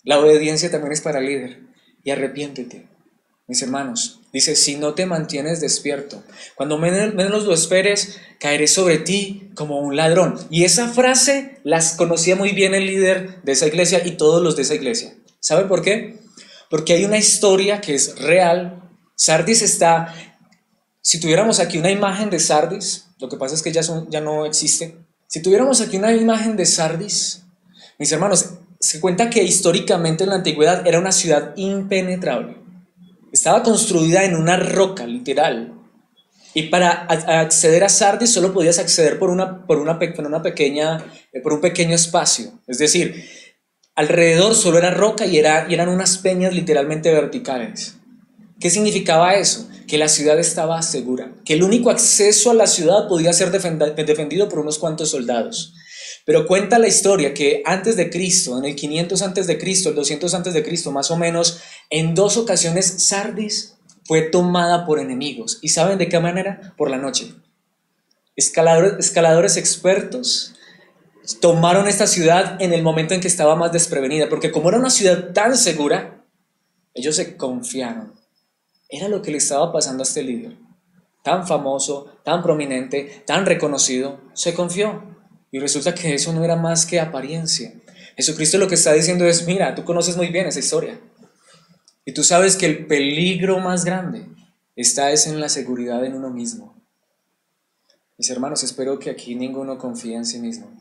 La obediencia también es para el líder. Y arrepiéntete. Mis hermanos, dice, si no te mantienes despierto, cuando menos lo esperes, caeré sobre ti como un ladrón. Y esa frase las conocía muy bien el líder de esa iglesia y todos los de esa iglesia. ¿Saben por qué? Porque hay una historia que es real. Sardis está, si tuviéramos aquí una imagen de Sardis, lo que pasa es que ya no existe. Si tuviéramos aquí una imagen de Sardis, mis hermanos, se cuenta que históricamente en la antigüedad era una ciudad impenetrable. Estaba construida en una roca, literal. Y para acceder a Sardis solo podías acceder por un pequeño espacio. Es decir, alrededor solo era roca y eran unas peñas literalmente verticales. ¿Qué significaba eso? Que la ciudad estaba segura, que el único acceso a la ciudad podía ser defendido por unos cuantos soldados. Pero cuenta la historia que antes de Cristo, en el 500 antes de Cristo, el 200 antes de Cristo, más o menos, en 2 ocasiones Sardis fue tomada por enemigos. ¿Y saben de qué manera? Por la noche. Escaladores expertos tomaron esta ciudad en el momento en que estaba más desprevenida, porque como era una ciudad tan segura, ellos se confiaron. Era lo que le estaba pasando a este líder, tan famoso, tan prominente, tan reconocido, se confió. Y resulta que eso no era más que apariencia. Jesucristo lo que está diciendo es, mira, tú conoces muy bien esa historia. Y tú sabes que el peligro más grande está en la seguridad en uno mismo. Mis hermanos, espero que aquí ninguno confíe en sí mismo,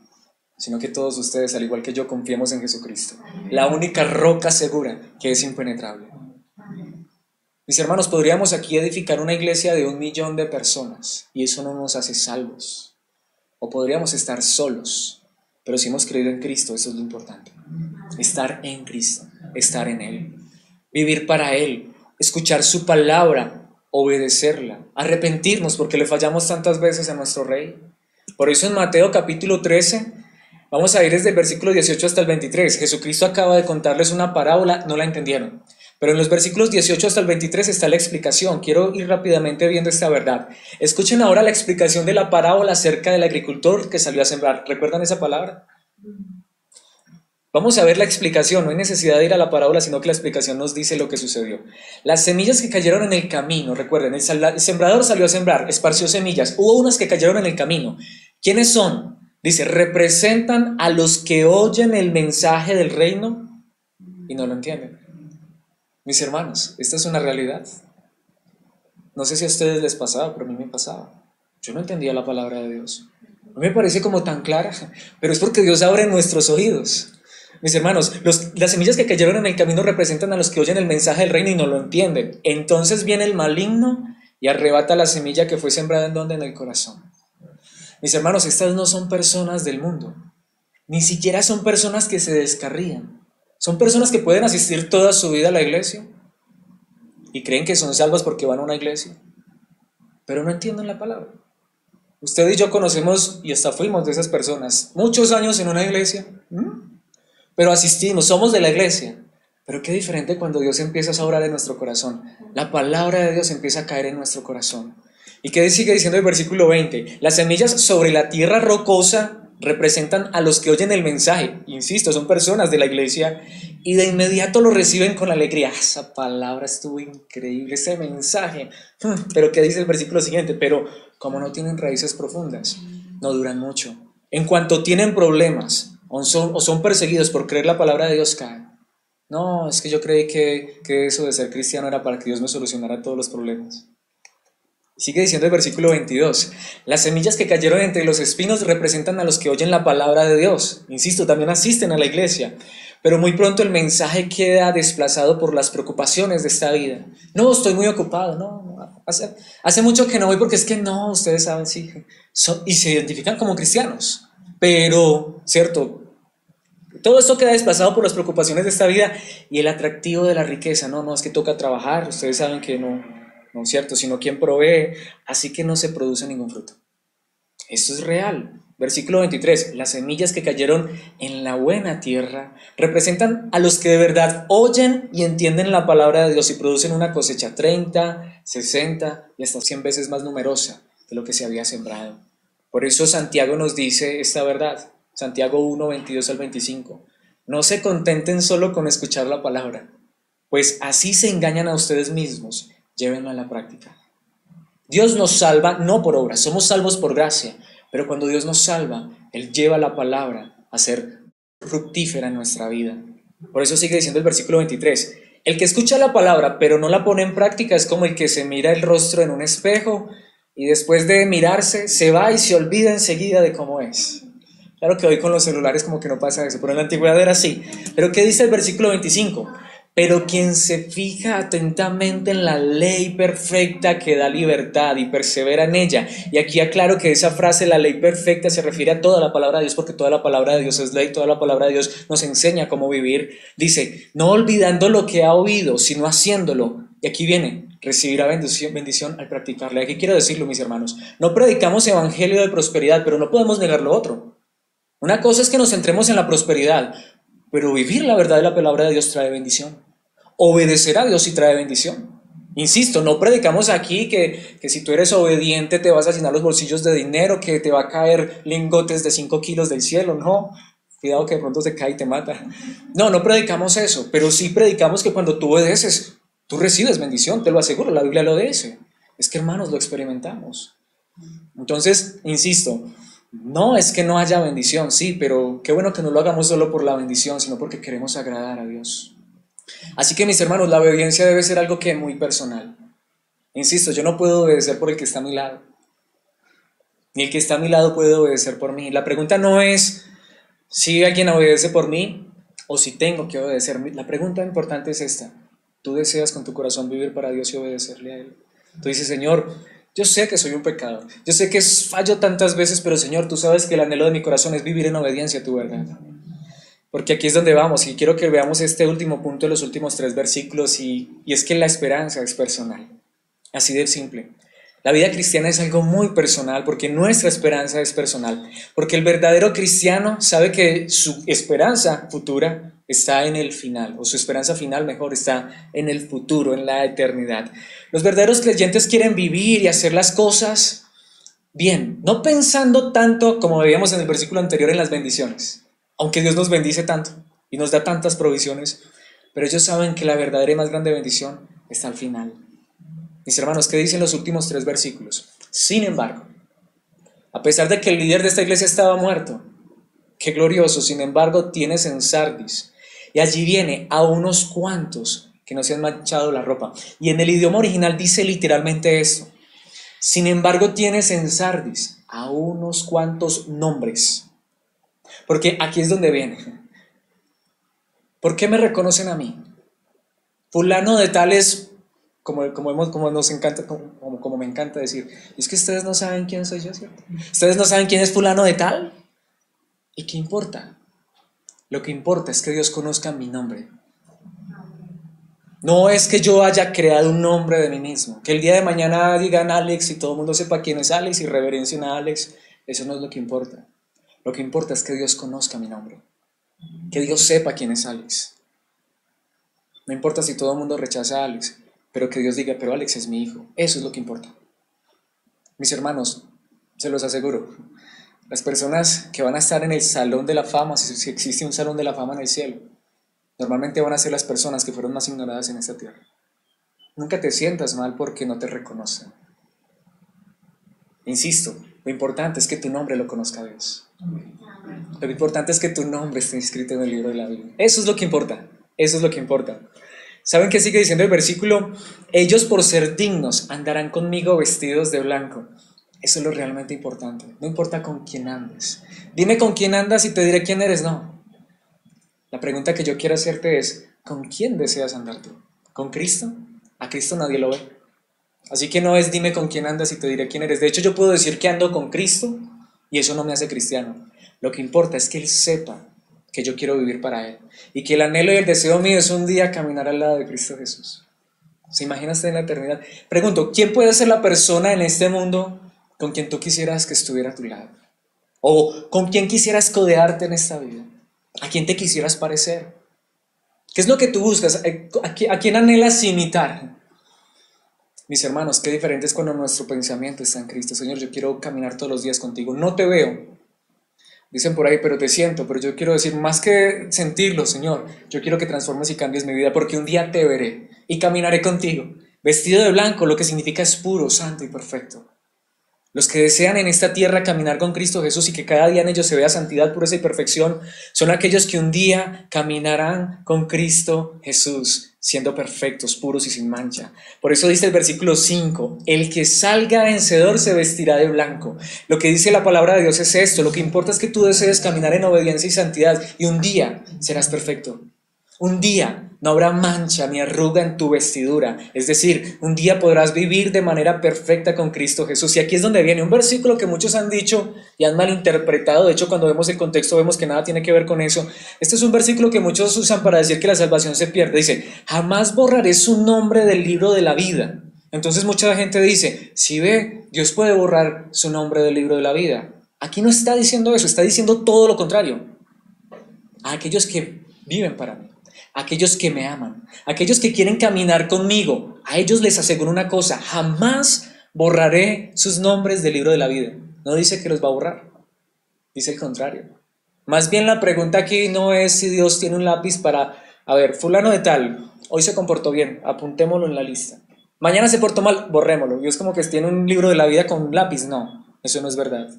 sino que todos ustedes, al igual que yo, confiemos en Jesucristo, la única roca segura que es impenetrable. Mis hermanos, podríamos aquí edificar una iglesia de 1 millón de personas y eso no nos hace salvos. O podríamos estar solos, pero si hemos creído en Cristo, eso es lo importante. Estar en Cristo, estar en Él, vivir para Él, escuchar su palabra, obedecerla, arrepentirnos porque le fallamos tantas veces a nuestro Rey. Por eso en Mateo capítulo 13, vamos a ir desde el versículo 18 hasta el 23. Jesucristo acaba de contarles una parábola, no la entendieron. Pero en los versículos 18 hasta el 23 está la explicación. Quiero ir rápidamente viendo esta verdad. Escuchen ahora la explicación de la parábola acerca del agricultor que salió a sembrar. ¿Recuerdan esa palabra? Vamos a ver la explicación. No hay necesidad de ir a la parábola, sino que la explicación nos dice lo que sucedió. Las semillas que cayeron en el camino, recuerden, el sembrador salió a sembrar, esparció semillas. Hubo unas que cayeron en el camino. ¿Quiénes son? Dice, representan a los que oyen el mensaje del reino y no lo entienden. Mis hermanos, esta es una realidad. No sé si a ustedes les pasaba, pero a mí me pasaba. Yo no entendía la palabra de Dios. A mí me parece como tan clara, pero es porque Dios abre nuestros oídos. Mis hermanos, las semillas que cayeron en el camino representan a los que oyen el mensaje del reino y no lo entienden. Entonces viene el maligno y arrebata la semilla que fue sembrada en donde, en el corazón. Mis hermanos, estas no son personas del mundo. Ni siquiera son personas que se descarrían. Son personas que pueden asistir toda su vida a la iglesia y creen que son salvas porque van a una iglesia, pero no entienden la palabra. Usted y yo conocemos y hasta fuimos de esas personas, muchos años en una iglesia, pero asistimos, somos de la iglesia. Pero qué diferente cuando Dios empieza a obrar en nuestro corazón. La palabra de Dios empieza a caer en nuestro corazón. ¿Y qué sigue diciendo el versículo 20? Las semillas sobre la tierra rocosa, representan a los que oyen el mensaje, insisto, son personas de la iglesia, y de inmediato lo reciben con alegría. Esa palabra estuvo increíble, ese mensaje. Pero ¿qué dice el versículo siguiente? Pero como no tienen raíces profundas, no duran mucho. En cuanto tienen problemas o son perseguidos por creer la palabra de Dios, caen. No, es que yo creí que eso de ser cristiano era para que Dios me solucionara todos los problemas. Sigue diciendo el versículo 22, las semillas que cayeron entre los espinos representan a los que oyen la palabra de Dios. Insisto, también asisten a la iglesia, pero muy pronto el mensaje queda desplazado por las preocupaciones de esta vida. No, estoy muy ocupado, no, hace mucho que no voy porque es que no, ustedes saben, sí, y se identifican como cristianos, pero, cierto, todo esto queda desplazado por las preocupaciones de esta vida y el atractivo de la riqueza. No, es que toca trabajar, ustedes saben que no es cierto, sino quien provee, así que no se produce ningún fruto. Esto es real. Versículo 23, las semillas que cayeron en la buena tierra representan a los que de verdad oyen y entienden la palabra de Dios y producen una cosecha 30, 60 y hasta 100 veces más numerosa de lo que se había sembrado. Por eso Santiago nos dice esta verdad, Santiago 1, 22 al 25, no se contenten solo con escuchar la palabra, pues así se engañan a ustedes mismos, llévenlo a la práctica. Dios nos salva no por obras, somos salvos por gracia, pero cuando Dios nos salva, Él lleva la palabra a ser fructífera en nuestra vida. Por eso sigue diciendo el versículo 23, el que escucha la palabra pero no la pone en práctica es como el que se mira el rostro en un espejo y después de mirarse se va y se olvida enseguida de cómo es. Claro que hoy con los celulares como que no pasa eso, pero en la antigüedad era así. Pero ¿qué dice el versículo 25? Pero quien se fija atentamente en la ley perfecta que da libertad y persevera en ella. Y aquí aclaro que esa frase, la ley perfecta, se refiere a toda la palabra de Dios, porque toda la palabra de Dios es ley, toda la palabra de Dios nos enseña cómo vivir. Dice, no olvidando lo que ha oído, sino haciéndolo. Y aquí viene, recibirá bendición al practicarle. Aquí quiero decirlo, mis hermanos, no predicamos evangelio de prosperidad, pero no podemos negar lo otro. Una cosa es que nos centremos en la prosperidad, pero vivir la verdad de la palabra de Dios trae bendición. Obedecer a Dios sí trae bendición. Insisto, no predicamos aquí que si tú eres obediente te vas a llenar los bolsillos de dinero, que te va a caer lingotes de 5 kilos del cielo. No, cuidado que de pronto te cae y te mata. No predicamos eso, pero sí predicamos que cuando tú obedeces, tú recibes bendición, te lo aseguro, la Biblia lo dice. Es que hermanos, lo experimentamos. Entonces, insisto, no es que no haya bendición, sí, pero qué bueno que no lo hagamos solo por la bendición, sino porque queremos agradar a Dios. Así que mis hermanos, la obediencia debe ser algo que es muy personal. Insisto, yo no puedo obedecer por el que está a mi lado, ni el que está a mi lado puede obedecer por mí. La pregunta no es si alguien obedece por mí o si tengo que obedecer. La pregunta importante es esta: ¿tú deseas con tu corazón vivir para Dios y obedecerle a Él? Tú dices, Señor, yo sé que soy un pecador, yo sé que fallo tantas veces, pero Señor, tú sabes que el anhelo de mi corazón es vivir en obediencia a tu verdad. Porque aquí es donde vamos, y quiero que veamos este último punto de los últimos 3 versículos, y es que la esperanza es personal, así de simple. La vida cristiana es algo muy personal, porque nuestra esperanza es personal, porque el verdadero cristiano sabe que su esperanza futura está en el final, o su esperanza final mejor está en el futuro, en la eternidad. Los verdaderos creyentes quieren vivir y hacer las cosas bien, no pensando tanto, como veíamos en el versículo anterior, en las bendiciones. Aunque Dios nos bendice tanto y nos da tantas provisiones, pero ellos saben que la verdadera y más grande bendición está al final. Mis hermanos, ¿qué dicen los últimos 3 versículos? Sin embargo, a pesar de que el líder de esta iglesia estaba muerto, qué glorioso, sin embargo tienes en Sardis, y allí viene a unos cuantos que no se han manchado la ropa. Y en el idioma original dice literalmente esto: sin embargo tienes en Sardis a unos cuantos nombres. Porque aquí es donde viene. ¿Por qué me reconocen a mí? Fulano de tal es, como nos encanta, como me encanta decir, es que ustedes no saben quién soy yo, ¿cierto? Ustedes no saben quién es fulano de tal. ¿Y qué importa? Lo que importa es que Dios conozca mi nombre. No es que yo haya creado un nombre de mí mismo, que el día de mañana digan Alex y todo el mundo sepa quién es Alex y reverencien a Alex. Eso no es lo que importa. Lo que importa es que Dios conozca mi nombre, que Dios sepa quién es Alex. No importa si todo el mundo rechaza a Alex, pero que Dios diga, pero Alex es mi hijo. Eso es lo que importa. Mis hermanos, se los aseguro, Las personas que van a estar en el salón de la fama, si existe un salón de la fama en el cielo, normalmente van a ser las personas que fueron más ignoradas en esta tierra. Nunca te sientas mal porque no te reconocen. Insisto, lo importante es que tu nombre lo conozca Dios. Lo importante es que tu nombre esté inscrito en el libro de la vida. Eso es lo que importa. Eso es lo que importa. ¿Saben qué sigue diciendo el versículo? Ellos por ser dignos andarán conmigo vestidos de blanco. Eso es lo realmente importante. No importa con quién andes. Dime con quién andas y te diré quién eres. No. La pregunta que yo quiero hacerte es, ¿con quién deseas andar tú? ¿Con Cristo? A Cristo nadie lo ve. Así que no es dime con quién andas y te diré quién eres. De hecho, yo puedo decir que ando con Cristo y eso no me hace cristiano. Lo que importa es que Él sepa que yo quiero vivir para Él y que el anhelo y el deseo mío es un día caminar al lado de Cristo Jesús. ¿Se imagina usted en la eternidad? Pregunto, ¿quién puede ser la persona en este mundo con quien tú quisieras que estuviera a tu lado? ¿O con quién quisieras codearte en esta vida? ¿A quién te quisieras parecer? ¿Qué es lo que tú buscas? ¿A quién anhelas imitar? Mis hermanos, qué diferente es cuando nuestro pensamiento está en Cristo. Señor, yo quiero caminar todos los días contigo. No te veo. Dicen por ahí, pero te siento. Pero yo quiero decir, más que sentirlo, Señor, yo quiero que transformes y cambies mi vida, porque un día te veré y caminaré contigo. Vestido de blanco, lo que significa es puro, santo y perfecto. Los que desean en esta tierra caminar con Cristo Jesús y que cada día en ellos se vea santidad, pureza y perfección, son aquellos que un día caminarán con Cristo Jesús, siendo perfectos, puros y sin mancha. Por eso dice el versículo 5, el que salga vencedor se vestirá de blanco. Lo que dice la palabra de Dios es esto, lo que importa es que tú desees caminar en obediencia y santidad y un día serás perfecto. Un día no habrá mancha ni arruga en tu vestidura, es decir, un día podrás vivir de manera perfecta con Cristo Jesús. Y aquí es donde viene un versículo que muchos han dicho y han malinterpretado. De hecho, cuando vemos el contexto vemos que nada tiene que ver con eso. Este es un versículo que muchos usan para decir que la salvación se pierde. Dice, jamás borraré su nombre del libro de la vida. Entonces mucha gente dice, si ve, Dios puede borrar su nombre del libro de la vida. Aquí no está diciendo eso, está diciendo todo lo contrario. A aquellos que viven para mí, aquellos que me aman, aquellos que quieren caminar conmigo, a ellos les aseguro una cosa, jamás borraré sus nombres del libro de la vida. No dice que los va a borrar, dice el contrario. Más bien la pregunta aquí no es si Dios tiene un lápiz para, a ver, fulano de tal, hoy se comportó bien, apuntémoslo en la lista. Mañana se portó mal, borrémoslo. Dios como que tiene un libro de la vida con un lápiz. No, eso no es verdad.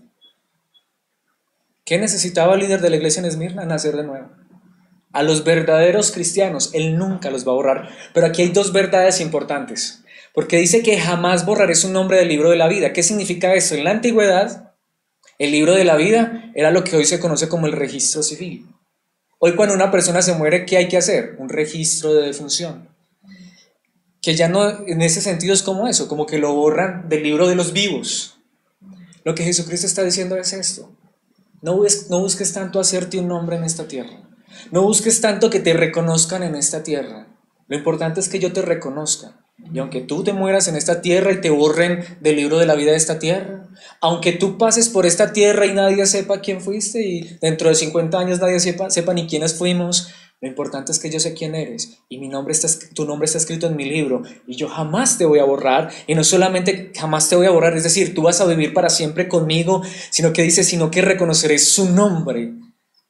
¿Qué necesitaba el líder de la iglesia en Esmirna? Nacer de nuevo. A los verdaderos cristianos, Él nunca los va a borrar. Pero aquí hay dos verdades importantes. Porque dice que jamás borraré su nombre del libro de la vida. ¿Qué significa eso? En la antigüedad, el libro de la vida era lo que hoy se conoce como el registro civil. Hoy cuando una persona se muere, ¿qué hay que hacer? Un registro de defunción. Que ya no, en ese sentido es como eso, como que lo borran del libro de los vivos. Lo que Jesucristo está diciendo es esto. No busques tanto hacerte un nombre en esta tierra. No busques tanto que te reconozcan en esta tierra. Lo importante es que yo te reconozca. Y aunque tú te mueras en esta tierra y te borren del libro de la vida de esta tierra, aunque tú pases por esta tierra y nadie sepa quién fuiste y dentro de 50 años nadie sepa ni quiénes fuimos, lo importante es que yo sé quién eres y tu nombre está escrito en mi libro y yo jamás te voy a borrar. Y no solamente jamás te voy a borrar, es decir, tú vas a vivir para siempre conmigo, sino que reconoceré su nombre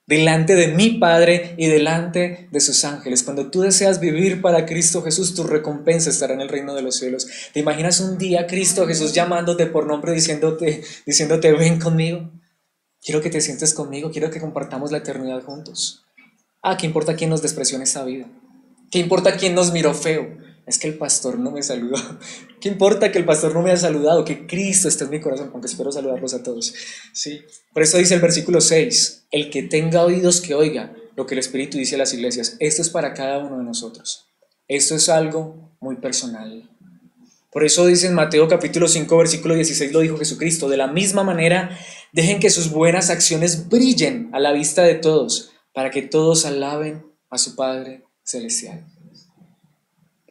delante de mi Padre y delante de sus ángeles. Cuando tú deseas vivir para Cristo Jesús, tu recompensa estará en el reino de los cielos. ¿Te imaginas un día Cristo Jesús llamándote por nombre, diciéndote ven conmigo? Quiero que te sientes conmigo, quiero que compartamos la eternidad juntos. ¿Qué importa quién nos despreció en esta vida? ¿Qué importa quién nos miró feo? Es que el pastor no me saludó. ¿Qué importa que el pastor no me haya saludado? Que Cristo está en mi corazón, aunque espero saludarlos a todos. Sí. Por eso dice el versículo 6, el que tenga oídos que oiga lo que el Espíritu dice a las iglesias. Esto es para cada uno de nosotros. Esto es algo muy personal. Por eso dice en Mateo capítulo 5, versículo 16, lo dijo Jesucristo. De la misma manera, dejen que sus buenas acciones brillen a la vista de todos, para que todos alaben a su Padre Celestial.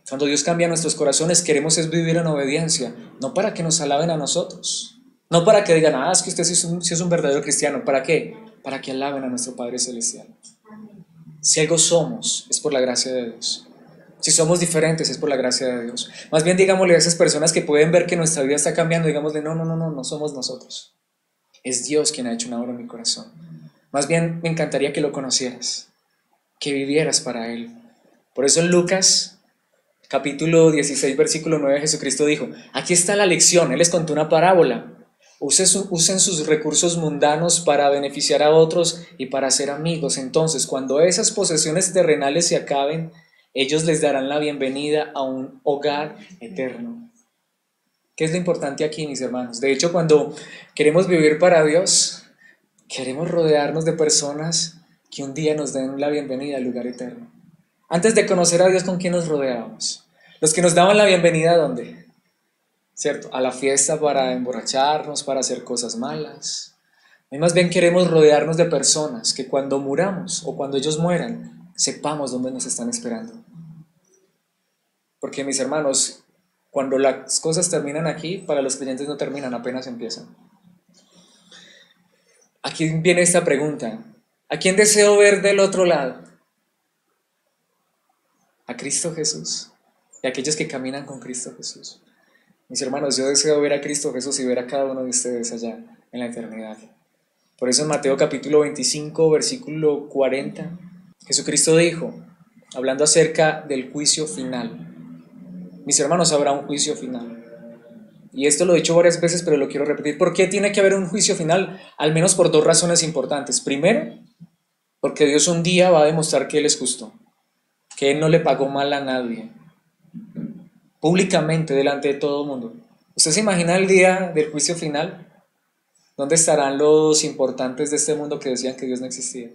Cuando Dios cambia nuestros corazones, queremos es vivir en obediencia, no para que nos alaben a nosotros, no para que digan, es que usted sí es un verdadero cristiano. ¿Para qué? Para que alaben a nuestro Padre Celestial. Si algo somos, es por la gracia de Dios. Si somos diferentes, es por la gracia de Dios. Más bien digámosle a esas personas que pueden ver que nuestra vida está cambiando, digámosle, no somos nosotros. Es Dios quien ha hecho una obra en mi corazón. Más bien me encantaría que lo conocieras, que vivieras para Él. Por eso en Lucas capítulo 16, versículo 9, Jesucristo dijo, aquí está la lección, Él les contó una parábola. Usen sus recursos mundanos para beneficiar a otros y para ser amigos. Entonces, cuando esas posesiones terrenales se acaben, ellos les darán la bienvenida a un hogar eterno. ¿Qué es lo importante aquí, mis hermanos? De hecho, cuando queremos vivir para Dios, queremos rodearnos de personas que un día nos den la bienvenida al lugar eterno. Antes de conocer a Dios, ¿con quién nos rodeábamos? Los que nos daban la bienvenida, ¿a dónde? ¿Cierto? A la fiesta para emborracharnos, para hacer cosas malas. Y más bien queremos rodearnos de personas que cuando muramos o cuando ellos mueran, sepamos dónde nos están esperando. Porque mis hermanos, cuando las cosas terminan aquí, para los creyentes no terminan, apenas empiezan. Aquí viene esta pregunta. ¿A quién deseo ver del otro lado? A Cristo Jesús y a aquellos que caminan con Cristo Jesús. Mis hermanos, yo deseo ver a Cristo Jesús y ver a cada uno de ustedes allá en la eternidad. Por eso en Mateo capítulo 25, versículo 40, Jesucristo dijo, hablando acerca del juicio final, mis hermanos, habrá un juicio final. Y esto lo he dicho varias veces, pero lo quiero repetir. ¿Por qué tiene que haber un juicio final? Al menos por dos razones importantes. Primero, porque Dios un día va a demostrar que Él es justo, que Él no le pagó mal a nadie, públicamente, delante de todo el mundo. ¿Usted se imagina el día del juicio final? ¿Dónde estarán los importantes de este mundo que decían que Dios no existía?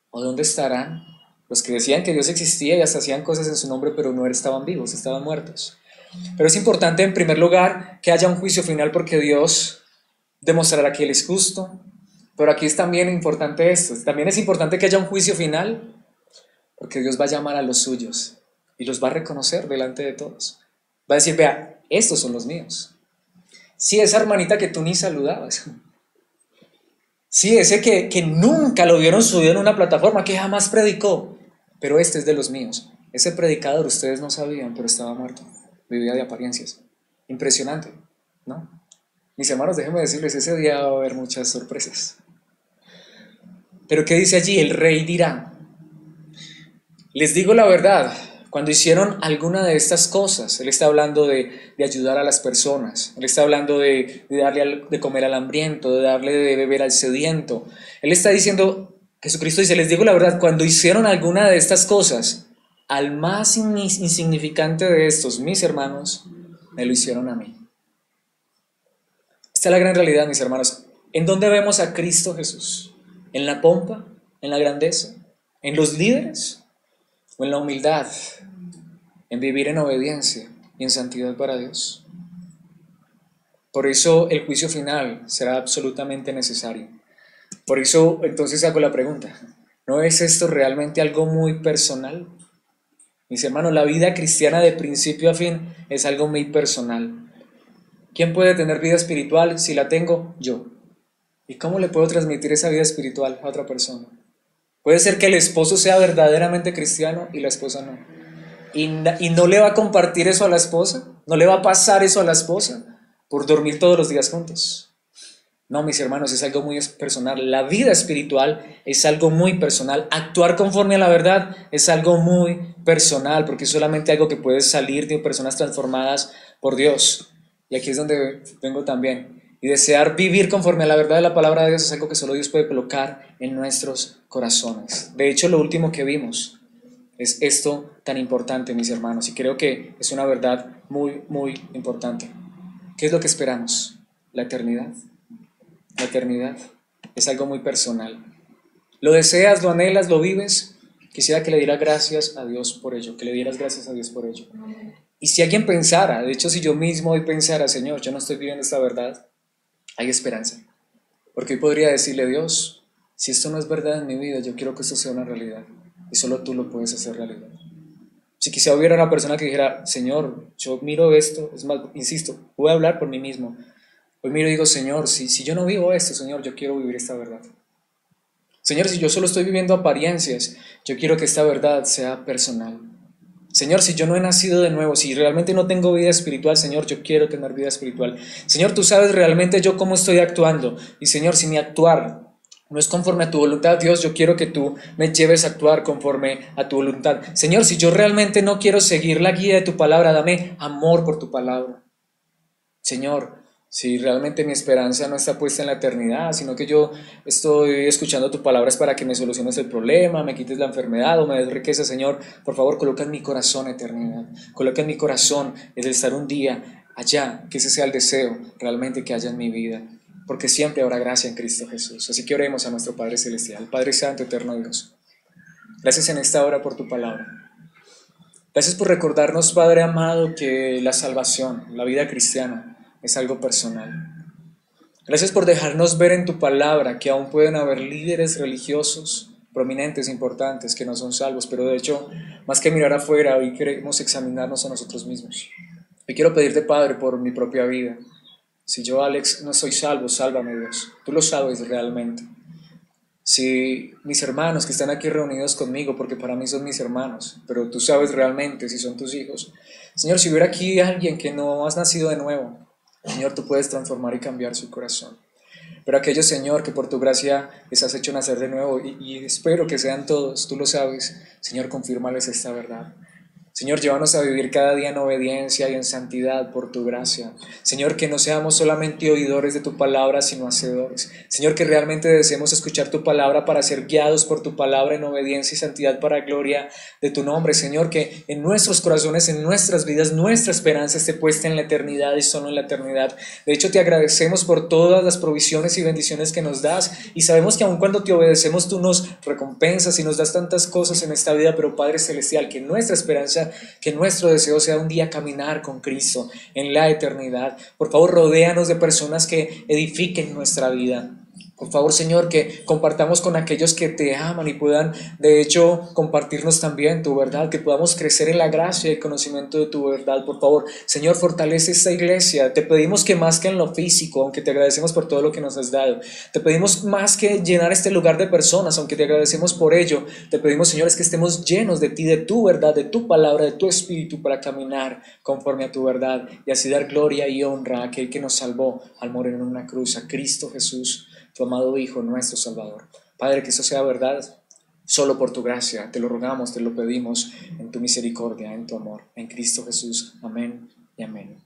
¿O dónde estarán los que decían que Dios existía y hasta hacían cosas en su nombre, pero no estaban vivos, estaban muertos? Pero es importante en primer lugar que haya un juicio final porque Dios demostrará que Él es justo. Pero aquí es también importante esto, también es importante que haya un juicio final porque Dios va a llamar a los suyos y los va a reconocer delante de todos. Va a decir, vea, estos son los míos. Sí, esa hermanita que tú ni saludabas. Sí, ese que nunca lo vieron subido en una plataforma, que jamás predicó. Pero este es de los míos. Ese predicador ustedes no sabían, pero estaba muerto. Vivía de apariencias. Impresionante, ¿no? Mis hermanos, déjenme decirles, ese día va a haber muchas sorpresas. Pero ¿qué dice allí? El rey dirá, les digo la verdad, cuando hicieron alguna de estas cosas, Él está hablando de ayudar a las personas, Él está hablando de darle de comer al hambriento, de darle de beber al sediento. Él está diciendo, Jesucristo dice, les digo la verdad, cuando hicieron alguna de estas cosas, al más insignificante de estos, mis hermanos, me lo hicieron a mí. Esta es la gran realidad, mis hermanos. ¿En dónde vemos a Cristo Jesús? ¿En la pompa? ¿En la grandeza? ¿En los líderes? ¿O en la humildad? ¿En vivir en obediencia y en santidad para Dios? Por eso el juicio final será absolutamente necesario. Por eso entonces hago la pregunta, ¿no es esto realmente algo muy personal? Mis hermanos, la vida cristiana de principio a fin es algo muy personal. ¿Quién puede tener vida espiritual? Si la tengo, yo. ¿Y cómo le puedo transmitir esa vida espiritual a otra persona? Puede ser que el esposo sea verdaderamente cristiano y la esposa no. Y no le va a compartir eso a la esposa, no le va a pasar eso a la esposa por dormir todos los días juntos. No, mis hermanos, es algo muy personal. La vida espiritual es algo muy personal. Actuar conforme a la verdad es algo muy personal, porque es solamente algo que puede salir de personas transformadas por Dios. Y aquí es donde vengo también. Y desear vivir conforme a la verdad de la palabra de Dios es algo que solo Dios puede colocar en nuestros corazones. De hecho, lo último que vimos es esto tan importante, mis hermanos, y creo que es una verdad muy, muy importante. ¿Qué es lo que esperamos? La eternidad. La eternidad es algo muy personal. Lo deseas, lo anhelas, lo vives. Quisiera que le dieras gracias a Dios por ello, que le dieras gracias a Dios por ello. Y si alguien pensara, de hecho si yo mismo hoy pensara, Señor, yo no estoy viviendo esta verdad, hay esperanza. Porque hoy podría decirle, Dios, si esto no es verdad en mi vida, yo quiero que esto sea una realidad. Y solo tú lo puedes hacer realidad. Si quizá hubiera una persona que dijera, Señor, yo miro esto, es más, insisto, voy a hablar por mí mismo. Hoy miro y digo, Señor, si yo no vivo esto, Señor, yo quiero vivir esta verdad. Señor, si yo solo estoy viviendo apariencias, yo quiero que esta verdad sea personal, Señor, si yo no he nacido de nuevo, si realmente no tengo vida espiritual, Señor, yo quiero tener vida espiritual. Señor, tú sabes realmente yo cómo estoy actuando. Y Señor, si mi actuar no es conforme a tu voluntad, Dios, yo quiero que tú me lleves a actuar conforme a tu voluntad. Señor, si yo realmente no quiero seguir la guía de tu palabra, dame amor por tu palabra. Señor, si realmente mi esperanza no está puesta en la eternidad, sino que yo estoy escuchando tus palabras para que me soluciones el problema, me quites la enfermedad o me des riqueza, Señor, por favor, coloca en mi corazón eternidad, coloca en mi corazón el estar un día allá, que ese sea el deseo realmente que haya en mi vida, porque siempre habrá gracia en Cristo Jesús. Así que oremos a nuestro Padre Celestial, Padre Santo, eterno Dios. Gracias en esta hora por tu palabra. Gracias por recordarnos, Padre amado, que la salvación, la vida cristiana, es algo personal. Gracias por dejarnos ver en tu palabra que aún pueden haber líderes religiosos, prominentes, importantes, que no son salvos, pero de hecho, más que mirar afuera, hoy queremos examinarnos a nosotros mismos. Y quiero pedirte, Padre, por mi propia vida. Si yo, Alex, no soy salvo, sálvame, Dios. Tú lo sabes realmente. Si mis hermanos que están aquí reunidos conmigo, porque para mí son mis hermanos, pero tú sabes realmente si son tus hijos. Señor, si hubiera aquí alguien que no has nacido de nuevo, Señor, tú puedes transformar y cambiar su corazón. Pero aquellos, Señor, que por tu gracia les has hecho nacer de nuevo, y espero que sean todos, tú lo sabes, Señor, confírmales esta verdad. Señor, llévanos a vivir cada día en obediencia y en santidad por tu gracia. Señor, que no seamos solamente oidores de tu palabra, sino hacedores. Señor, que realmente deseemos escuchar tu palabra para ser guiados por tu palabra en obediencia y santidad para gloria de tu nombre. Señor, que en nuestros corazones, en nuestras vidas, nuestra esperanza esté puesta en la eternidad y solo en la eternidad. De hecho, te agradecemos por todas las provisiones y bendiciones que nos das, y sabemos que aun cuando te obedecemos, tú nos recompensas y nos das tantas cosas en esta vida, pero Padre Celestial, que nuestra esperanza, que nuestro deseo sea un día caminar con Cristo en la eternidad. Por favor, rodéanos de personas que edifiquen nuestra vida. Por favor, Señor, que compartamos con aquellos que te aman y puedan, de hecho, compartirnos también tu verdad, que podamos crecer en la gracia y el conocimiento de tu verdad. Por favor, Señor, fortalece esta iglesia. Te pedimos que más que en lo físico, aunque te agradecemos por todo lo que nos has dado, te pedimos más que llenar este lugar de personas, aunque te agradecemos por ello. Te pedimos, Señor, es que estemos llenos de ti, de tu verdad, de tu palabra, de tu espíritu, para caminar conforme a tu verdad y así dar gloria y honra a aquel que nos salvó al morir en una cruz, a Cristo Jesús, tu amado Hijo, nuestro Salvador. Padre, que eso sea verdad solo por tu gracia. Te lo rogamos, te lo pedimos en tu misericordia, en tu amor, en Cristo Jesús. Amén y amén.